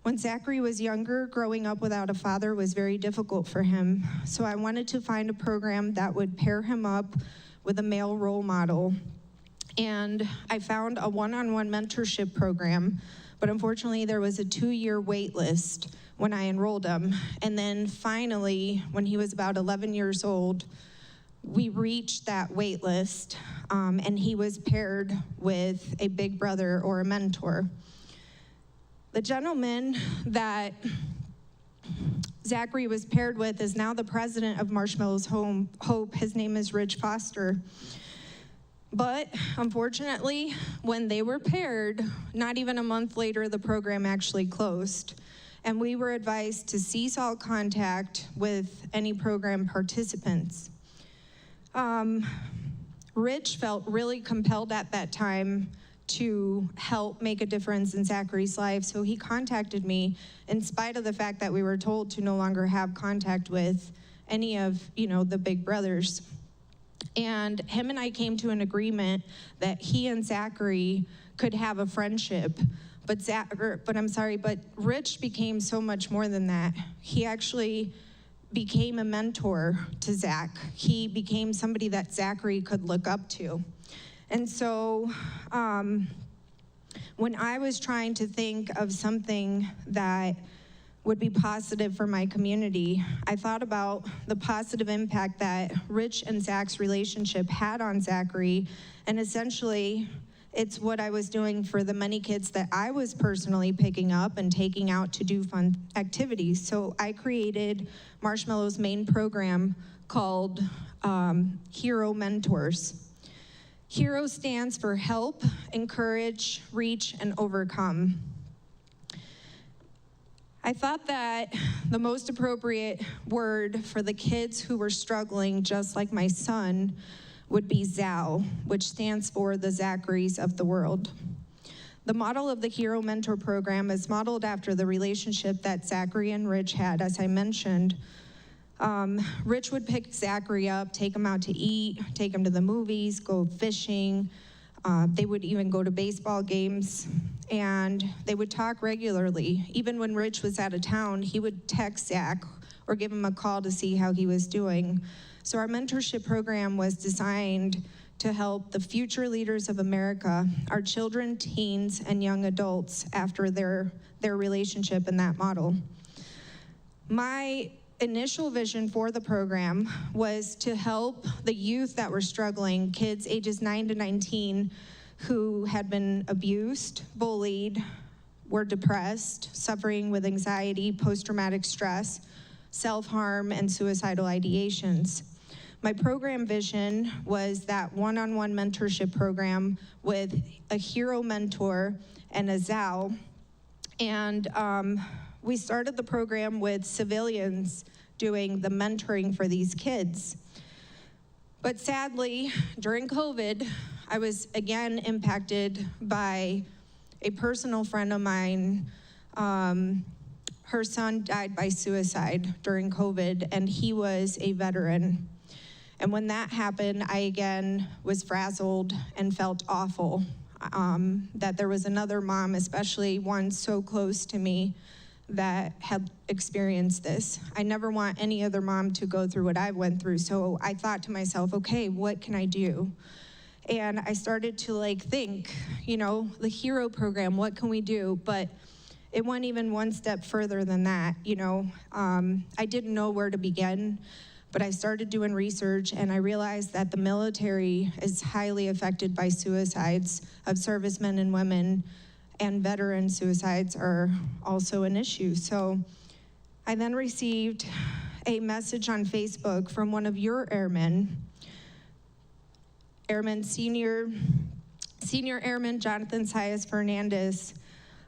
When Zachary was younger, growing up without a father was very difficult for him. So I wanted to find a program that would pair him up with a male role model. And I found a one-on-one mentorship program, but unfortunately there was a 2-year wait list when I enrolled him. And then finally, when he was about 11 years old, we reached that wait list, and he was paired with a big brother or a mentor. The gentleman that Zachary was paired with is now the president of Marshmallow's Hope. His name is Rich Foster. But unfortunately, when they were paired, not even a month later, the program actually closed. And we were advised to cease all contact with any program participants. Rich felt really compelled at that time to help make a difference in Zachary's life, so he contacted me in spite of the fact that we were told to no longer have contact with any of, the big brothers. And him and I came to an agreement that he and Zachary could have a friendship, but Rich became so much more than that. He actually became a mentor to Zach. He became somebody that Zachary could look up to. And so when I was trying to think of something that would be positive for my community, I thought about the positive impact that Rich and Zach's relationship had on Zachary, and essentially it's what I was doing for the many kids that I was personally picking up and taking out to do fun activities. So I created Marshmallow's main program called Hero Mentors. HERO stands for help, encourage, reach, and overcome. I thought that the most appropriate word for the kids who were struggling, just like my son, would be ZAO, which stands for the Zacharys of the world. The model of the Hero Mentor Program is modeled after the relationship that Zachary and Rich had, as I mentioned. Rich would pick Zachary up, take him out to eat, take him to the movies, go fishing. They would even go to baseball games, and they would talk regularly. Even when Rich was out of town, he would text Zach or give him a call to see how he was doing. So our mentorship program was designed to help the future leaders of America, our children, teens, and young adults after their relationship in that model. My initial vision for the program was to help the youth that were struggling, kids ages 9 to 19, who had been abused, bullied, were depressed, suffering with anxiety, post-traumatic stress, self-harm, and suicidal ideations. My program vision was that one-on-one mentorship program with a hero mentor and a ZAL. And we started the program with civilians doing the mentoring for these kids. But sadly, during COVID, I was again impacted by a personal friend of mine. Her son died by suicide during COVID, and he was a veteran. And when that happened, I again was frazzled and felt awful that there was another mom, especially one so close to me, that had experienced this. I never want any other mom to go through what I went through. So I thought to myself, okay, what can I do? And I started to think, the hero program, what can we do? But it went even one step further than that. I didn't know where to begin, but I started doing research, and I realized that the military is highly affected by suicides of servicemen and women, and veteran suicides are also an issue. So I then received a message on Facebook from one of your airmen, Senior Airman Jonathan Sayas Fernandez,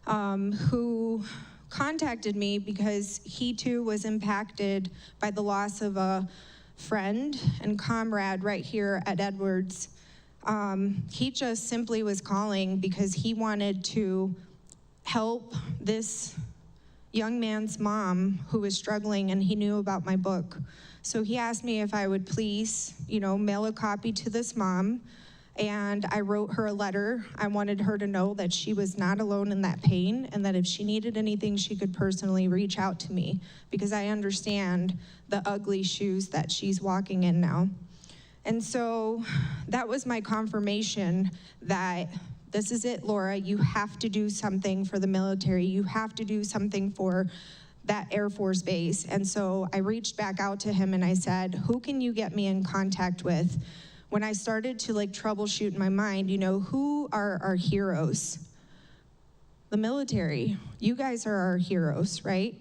who contacted me because he too was impacted by the loss of a friend and comrade right here at Edwards. He just simply was calling because he wanted to help this young man's mom who was struggling, and he knew about my book. So he asked me if I would please, mail a copy to this mom, and I wrote her a letter. I wanted her to know that she was not alone in that pain, and that if she needed anything, she could personally reach out to me, because I understand the ugly shoes that she's walking in now. And so that was my confirmation that this is it, Laura. You have to do something for the military. You have to do something for that Air Force base. And so I reached back out to him and I said, who can you get me in contact with? When I started to troubleshoot in my mind, who are our heroes? The military. You guys are our heroes, right?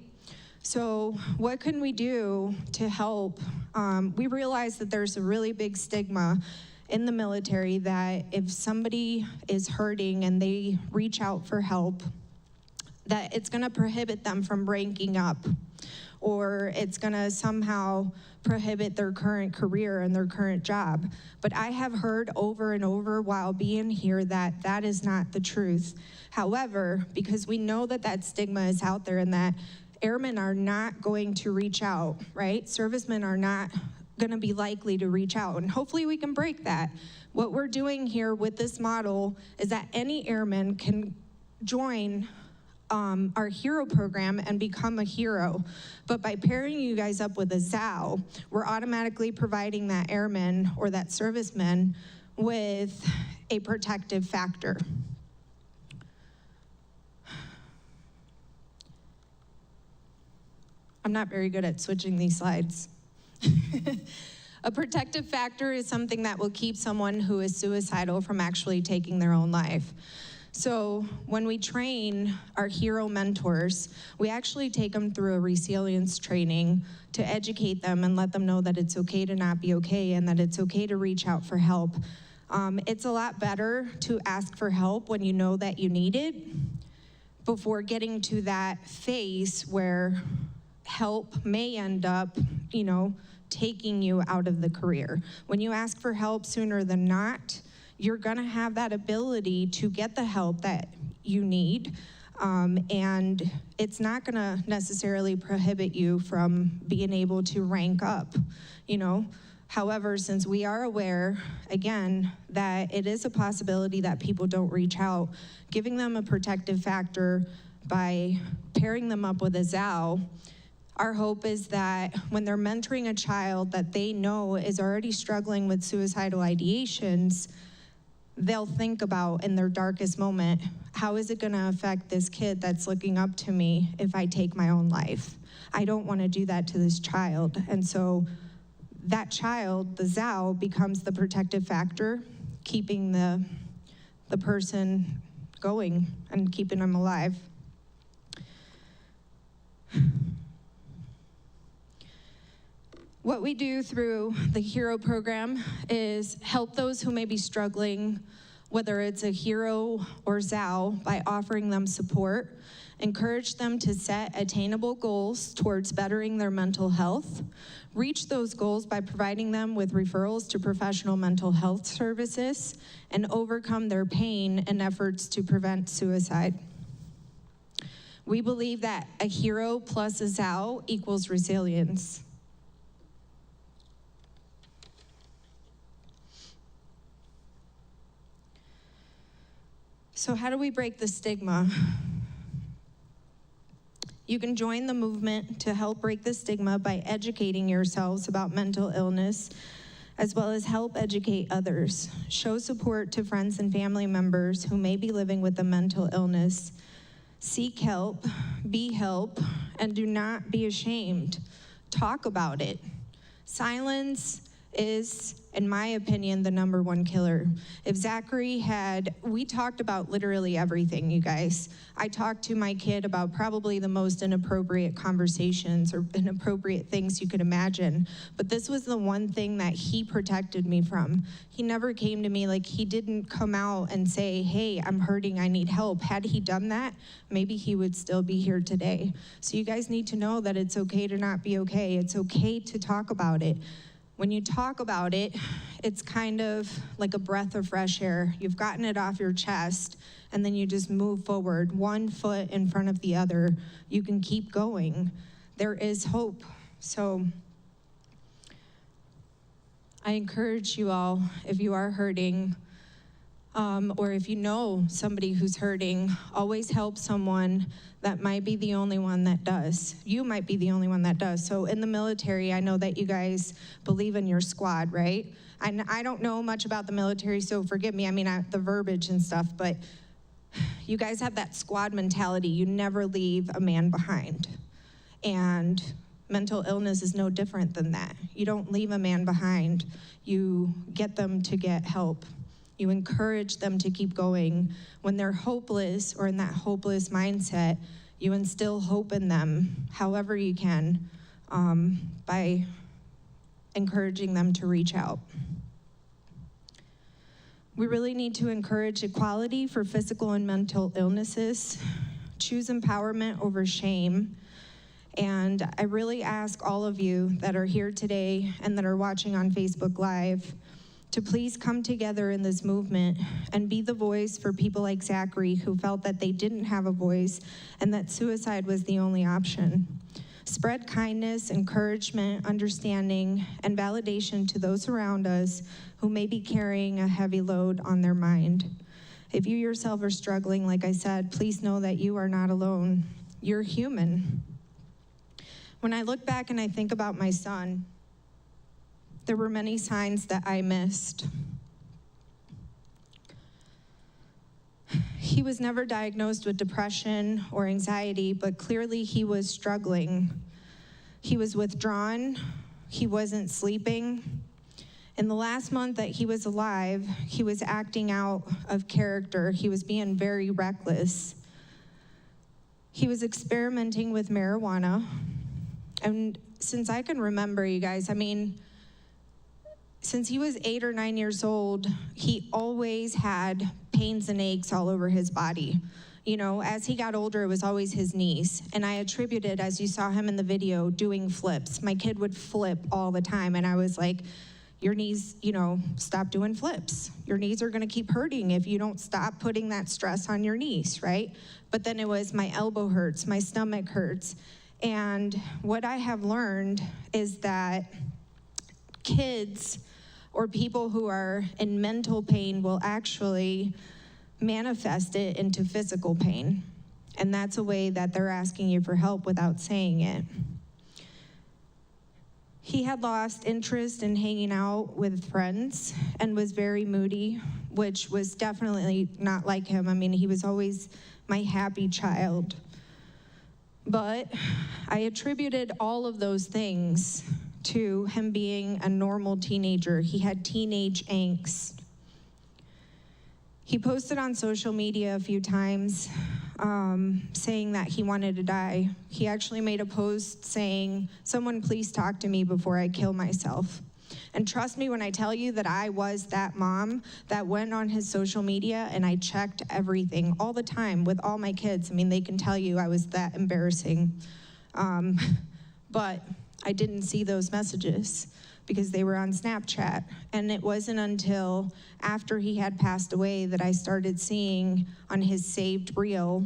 So what can we do to help? We realize that there's a really big stigma in the military that if somebody is hurting and they reach out for help, that it's gonna prohibit them from ranking up, or it's gonna somehow prohibit their current career and their current job. But I have heard over and over while being here that that is not the truth. However, because we know that that stigma is out there and that airmen are not going to reach out, right? Servicemen are not gonna be likely to reach out, and hopefully we can break that. What we're doing here with this model is that any airman can join our hero program and become a hero. But by pairing you guys up with a ZAL, we're automatically providing that airman or that serviceman with a protective factor. I'm not very good at switching these slides. A protective factor is something that will keep someone who is suicidal from actually taking their own life. So when we train our hero mentors, we actually take them through a resilience training to educate them and let them know that it's okay to not be okay and that it's okay to reach out for help. It's a lot better to ask for help when you know that you need it before getting to that phase where help may end up, taking you out of the career. When you ask for help sooner than not, you're gonna have that ability to get the help that you need, and it's not gonna necessarily prohibit you from being able to rank up, However, since we are aware, again, that it is a possibility that people don't reach out, giving them a protective factor by pairing them up with a ZAL Our hope is that when they're mentoring a child that they know is already struggling with suicidal ideations, they'll think about in their darkest moment, how is it going to affect this kid that's looking up to me if I take my own life? I don't want to do that to this child. And so that child, the Zao, becomes the protective factor, keeping the person going and keeping them alive. What we do through the HERO program is help those who may be struggling, whether it's a HERO or Zao, by offering them support, encourage them to set attainable goals towards bettering their mental health, reach those goals by providing them with referrals to professional mental health services, and overcome their pain in efforts to prevent suicide. We believe that a HERO plus a Zao equals resilience. So how do we break the stigma? You can join the movement to help break the stigma by educating yourselves about mental illness, as well as help educate others. Show support to friends and family members who may be living with a mental illness. Seek help, be help, and do not be ashamed. Talk about it. Silence is, in my opinion, the #1 killer. If Zachary we talked about literally everything, you guys. I talked to my kid about probably the most inappropriate conversations or inappropriate things you could imagine, but this was the one thing that he protected me from. He never came to me, like, he didn't come out and say, hey, I'm hurting, I need help. Had he done that, maybe he would still be here today. So you guys need to know that it's okay to not be okay. It's okay to talk about it. When you talk about it, it's kind of like a breath of fresh air. You've gotten it off your chest, and then you just move forward, one foot in front of the other. You can keep going. There is hope. So I encourage you all, if you are hurting, or if you know somebody who's hurting, always help someone that might be the only one that does. You might be the only one that does. So in the military, I know that you guys believe in your squad, right? And I don't know much about the military, so forgive me, the verbiage and stuff, but you guys have that squad mentality. You never leave a man behind. And mental illness is no different than that. You don't leave a man behind. You get them to get help. You encourage them to keep going. When they're hopeless or in that hopeless mindset, you instill hope in them however you can by encouraging them to reach out. We really need to encourage equality for physical and mental illnesses, choose empowerment over shame, and I really ask all of you that are here today and that are watching on Facebook Live to please come together in this movement and be the voice for people like Zachary who felt that they didn't have a voice and that suicide was the only option. Spread kindness, encouragement, understanding, and validation to those around us who may be carrying a heavy load on their mind. If you yourself are struggling, like I said, please know that you are not alone. You're human. When I look back and I think about my son, there were many signs that I missed. He was never diagnosed with depression or anxiety, but clearly he was struggling. He was withdrawn. He wasn't sleeping. In the last month that he was alive, he was acting out of character. He was being very reckless. He was experimenting with marijuana. And since I can remember, you guys, since he was 8 or 9 years old, he always had pains and aches all over his body. You know, as he got older, it was always his knees. And I attributed, as you saw him in the video, doing flips. My kid would flip all the time, and I was like, your knees, stop doing flips. Your knees are gonna keep hurting if you don't stop putting that stress on your knees, right? But then it was my elbow hurts, my stomach hurts. And what I have learned is that kids or people who are in mental pain will actually manifest it into physical pain. And that's a way that they're asking you for help without saying it. He had lost interest in hanging out with friends and was very moody, which was definitely not like him. I mean, he was always my happy child. But I attributed all of those things to him being a normal teenager. He had teenage angst. He posted on social media a few times saying that he wanted to die. He actually made a post saying, "Someone please talk to me before I kill myself." And trust me when I tell you that I was that mom that went on his social media and I checked everything all the time with all my kids. I mean, they can tell you I was that embarrassing. But I didn't see those messages because they were on Snapchat. And it wasn't until after he had passed away that I started seeing on his saved reel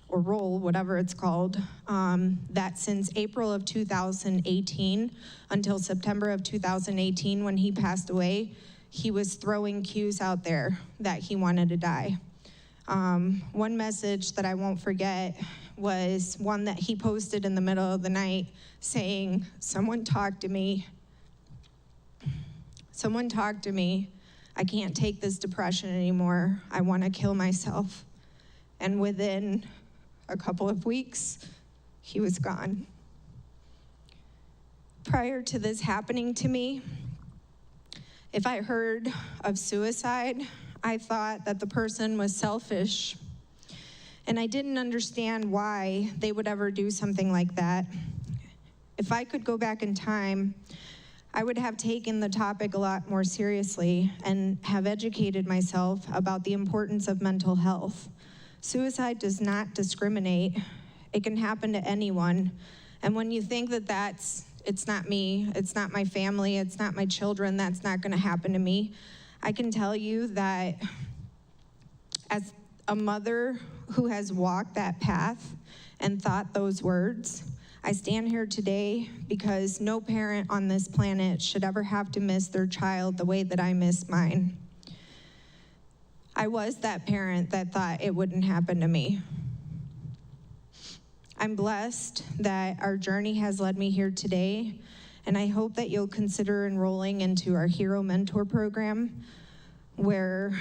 or roll, whatever it's called, that since April of 2018 until September of 2018 when he passed away, he was throwing cues out there that he wanted to die. One message that I won't forget was one that he posted in the middle of the night saying, "Someone talk to me. Someone talk to me. I can't take this depression anymore. I want to kill myself." And within a couple of weeks, he was gone. Prior to this happening to me, if I heard of suicide, I thought that the person was selfish. And I didn't understand why they would ever do something like that. If I could go back in time, I would have taken the topic a lot more seriously and have educated myself about the importance of mental health. Suicide does not discriminate. It can happen to anyone. And when you think that it's not me, it's not my family, it's not my children, that's not gonna happen to me, I can tell you that as a mother who has walked that path and thought those words, I stand here today because no parent on this planet should ever have to miss their child the way that I missed mine. I was that parent that thought it wouldn't happen to me. I'm blessed that our journey has led me here today, and I hope that you'll consider enrolling into our Hero Mentor program, where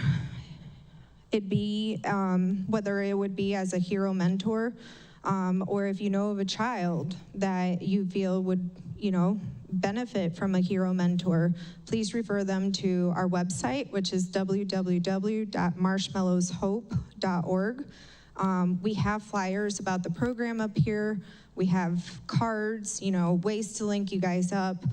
it'd be, whether it would be as a hero mentor, or if you know of a child that you feel would, benefit from a hero mentor, please refer them to our website, which is www.marshmallowshope.org. We have flyers about the program up here. We have cards, ways to link you guys up.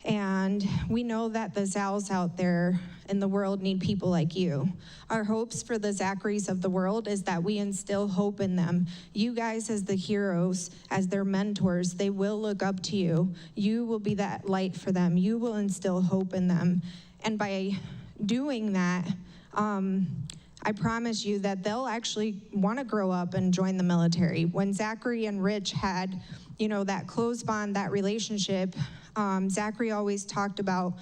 And we know that the Zals out there in the world need people like you. Our hopes for the Zacharys of the world is that we instill hope in them. You guys as the heroes, as their mentors, they will look up to you. You will be that light for them. You will instill hope in them. And by doing that, I promise you that they'll actually want to grow up and join the military. When Zachary and Rich had, that close bond, that relationship, Zachary always talked about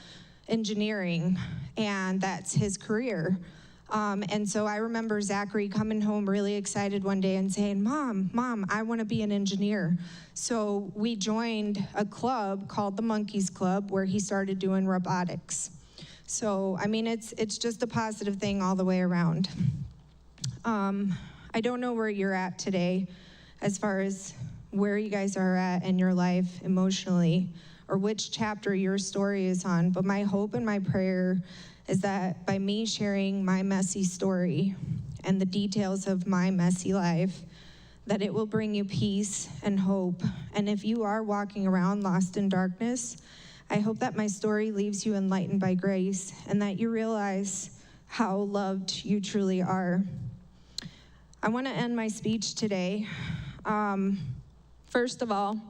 engineering, and that's his career. And so I remember Zachary coming home really excited one day and saying, Mom, I want to be an engineer. So we joined a club called the Monkeys Club, where he started doing robotics. So, I mean, it's just a positive thing all the way around. I don't know where you're at today as far as where you guys are at in your life emotionally, or which chapter your story is on, but my hope and my prayer is that by me sharing my messy story and the details of my messy life, that it will bring you peace and hope. And if you are walking around lost in darkness, I hope that my story leaves you enlightened by grace and that you realize how loved you truly are. I want to end my speech today, first of all,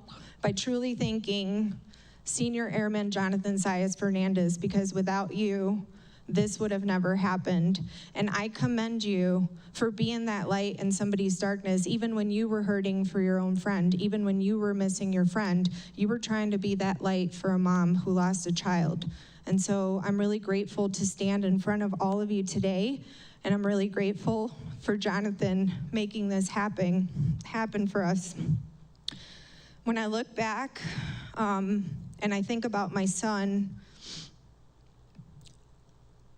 by truly thanking Senior Airman Jonathan Sayas Fernandez, because without you, this would have never happened. And I commend you for being that light in somebody's darkness, even when you were hurting for your own friend, even when you were missing your friend, you were trying to be that light for a mom who lost a child. And so I'm really grateful to stand in front of all of you today, and I'm really grateful for Jonathan making this happen for us. When I look back and I think about my son,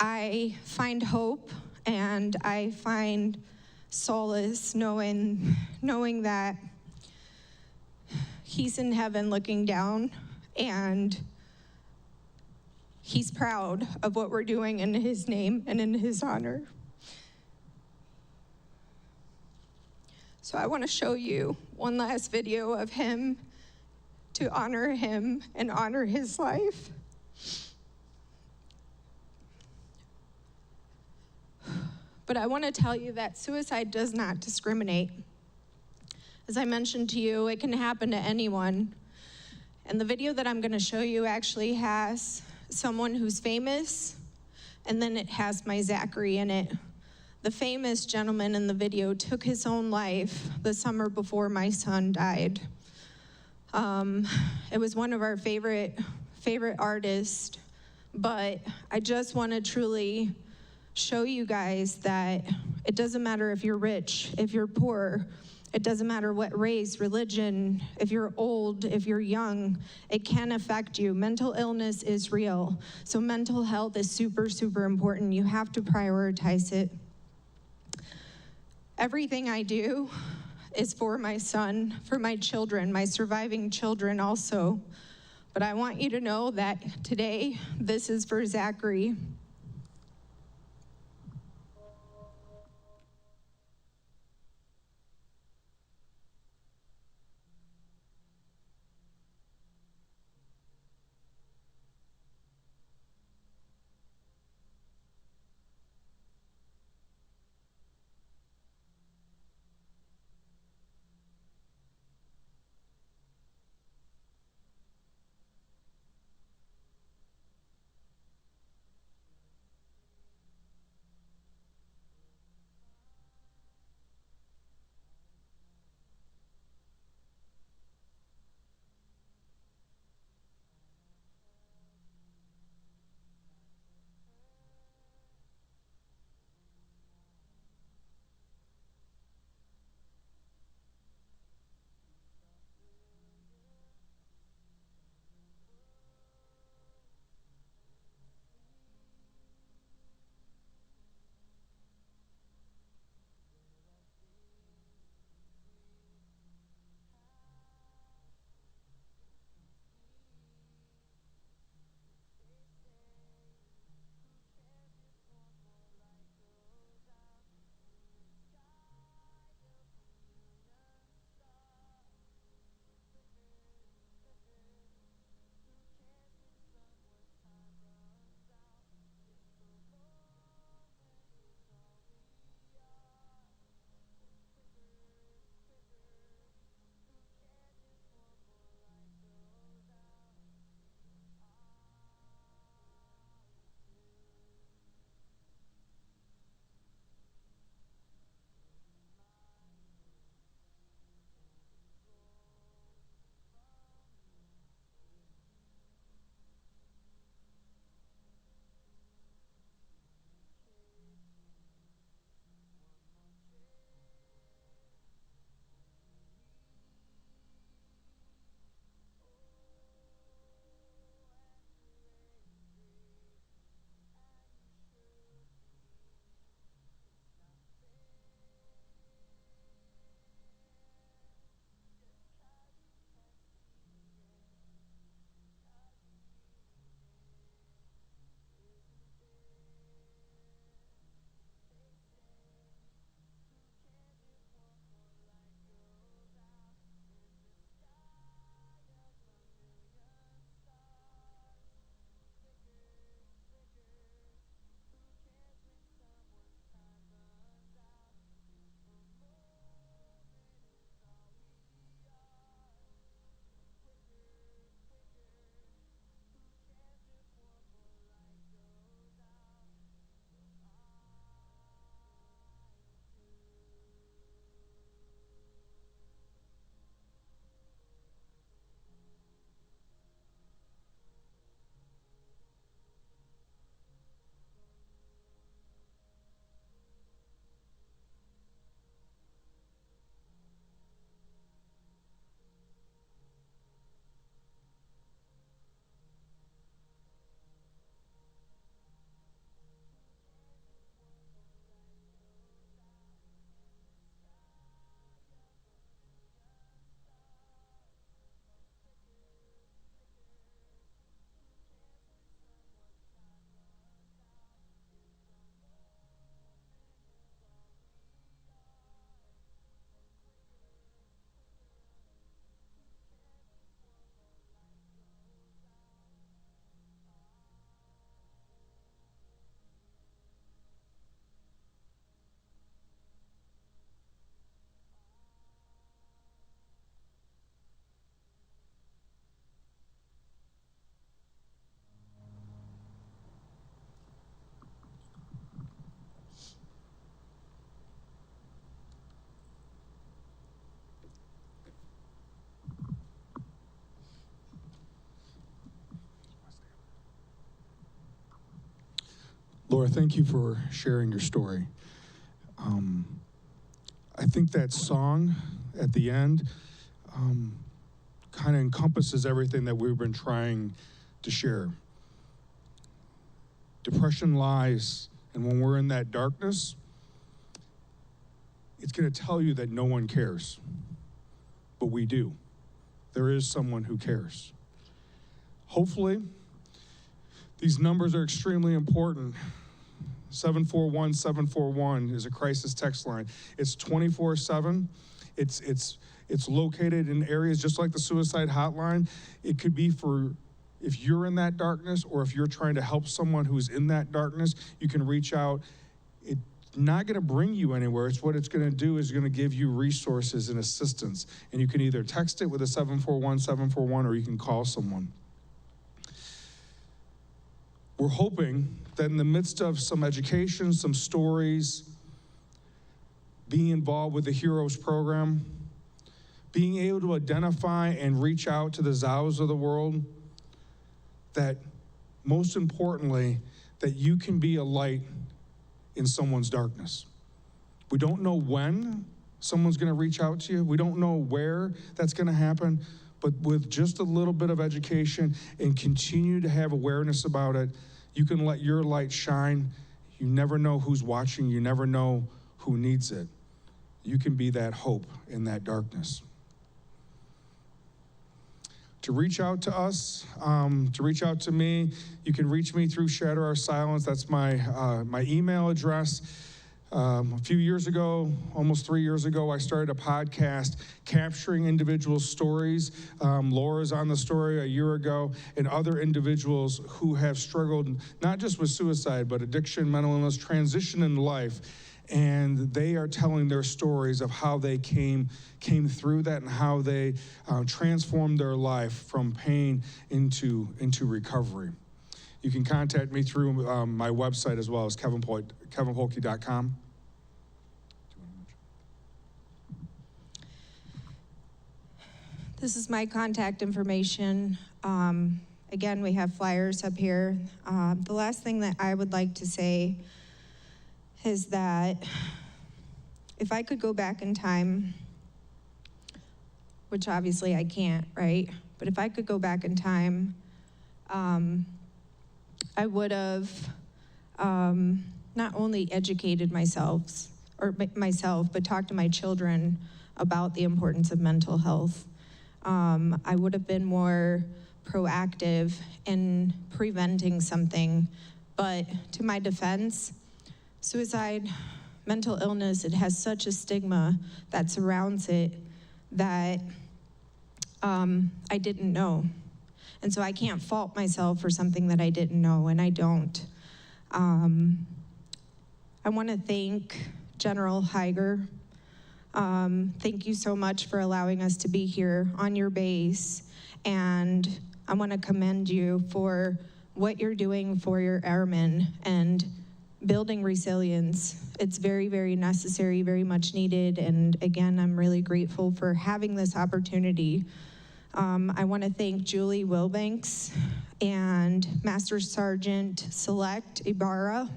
I find hope and I find solace knowing that he's in heaven looking down, and he's proud of what we're doing in his name and in his honor. So I want to show you one last video of him to honor him and honor his life. But I want to tell you that suicide does not discriminate. As I mentioned to you, it can happen to anyone. And the video that I'm going to show you actually has someone who's famous, and then it has my Zachary in it. The famous gentleman in the video took his own life the summer before my son died. It was one of our favorite artists, but I just want to truly show you guys that it doesn't matter if you're rich, if you're poor, it doesn't matter what race, religion, if you're old, if you're young, it can affect you. Mental illness is real. So mental health is super, super important. You have to prioritize it. Everything I do is for my son, for my children, my surviving children also. But I want you to know that today, this is for Zachary. Laura, thank you for sharing your story. I think that song at the end kind of encompasses everything that we've been trying to share. Depression lies, and when we're in that darkness, it's going to tell you that no one cares, but we do. There is someone who cares. Hopefully, these numbers are extremely important. 741-741 is a crisis text line. It's 24/7. It's located in areas just like the suicide hotline. It could be for if you're in that darkness, or if you're trying to help someone who's in that darkness, you can reach out. It's not going to bring you anywhere. It's what it's going to do is going to give you resources and assistance. And you can either text it with a 741-741, or you can call someone. We're hoping that in the midst of some education, some stories, being involved with the Heroes program, being able to identify and reach out to the Zows of the world, that most importantly, that you can be a light in someone's darkness. We don't know when someone's going to reach out to you. We don't know where that's going to happen, but with just a little bit of education and continue to have awareness about it, you can let your light shine. You never know who's watching. You never know who needs it. You can be that hope in that darkness. To reach out to us, to reach out to me, you can reach me through Shatter Our Silence. That's my email address. A few years ago, almost 3 years ago, I started a podcast capturing individual stories. Laura's on the story a year ago, and other individuals who have struggled not just with suicide, but addiction, mental illness, transition in life. And they are telling their stories of how they came through that and how they transformed their life from pain into recovery. You can contact me through my website as well as kevinpolky.com. This is my contact information. Again, we have flyers up here. The last thing that I would like to say is that if I could go back in time, which obviously I can't, right? But if I could go back in time, I would have not only educated myself, but talked to my children about the importance of mental health. I would have been more proactive in preventing something, but to my defense, suicide, mental illness, it has such a stigma that surrounds it that I didn't know. And so I can't fault myself for something that I didn't know, and I don't. I want to thank General Higer. Thank you so much for allowing us to be here on your base, and I want to commend you for what you're doing for your airmen and building resilience. It's very, very necessary, very much needed, and again, I'm really grateful for having this opportunity. I want to thank Julie Wilbanks and Master Sergeant Select Ibarra,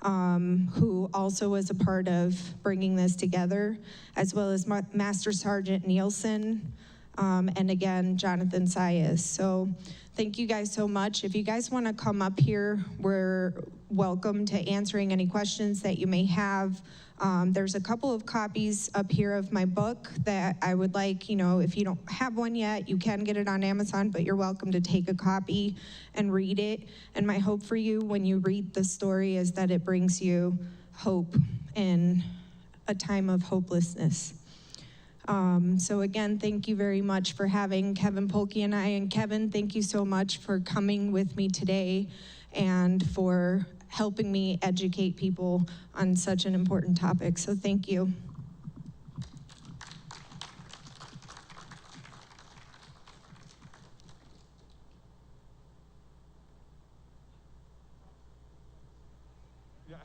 who also was a part of bringing this together, as well as Master Sergeant Nielsen, and again, Jonathan Sayas. So thank you guys so much. If you guys want to come up here, we're welcome to answering any questions that you may have. There's a couple of copies up here of my book that I would like, if you don't have one yet, you can get it on Amazon, but you're welcome to take a copy and read it. And my hope for you when you read the story is that it brings you hope in a time of hopelessness. So again, thank you very much for having Kevin Polky and I. And Kevin, thank you so much for coming with me today and for helping me educate people on such an important topic. So thank you. Yeah.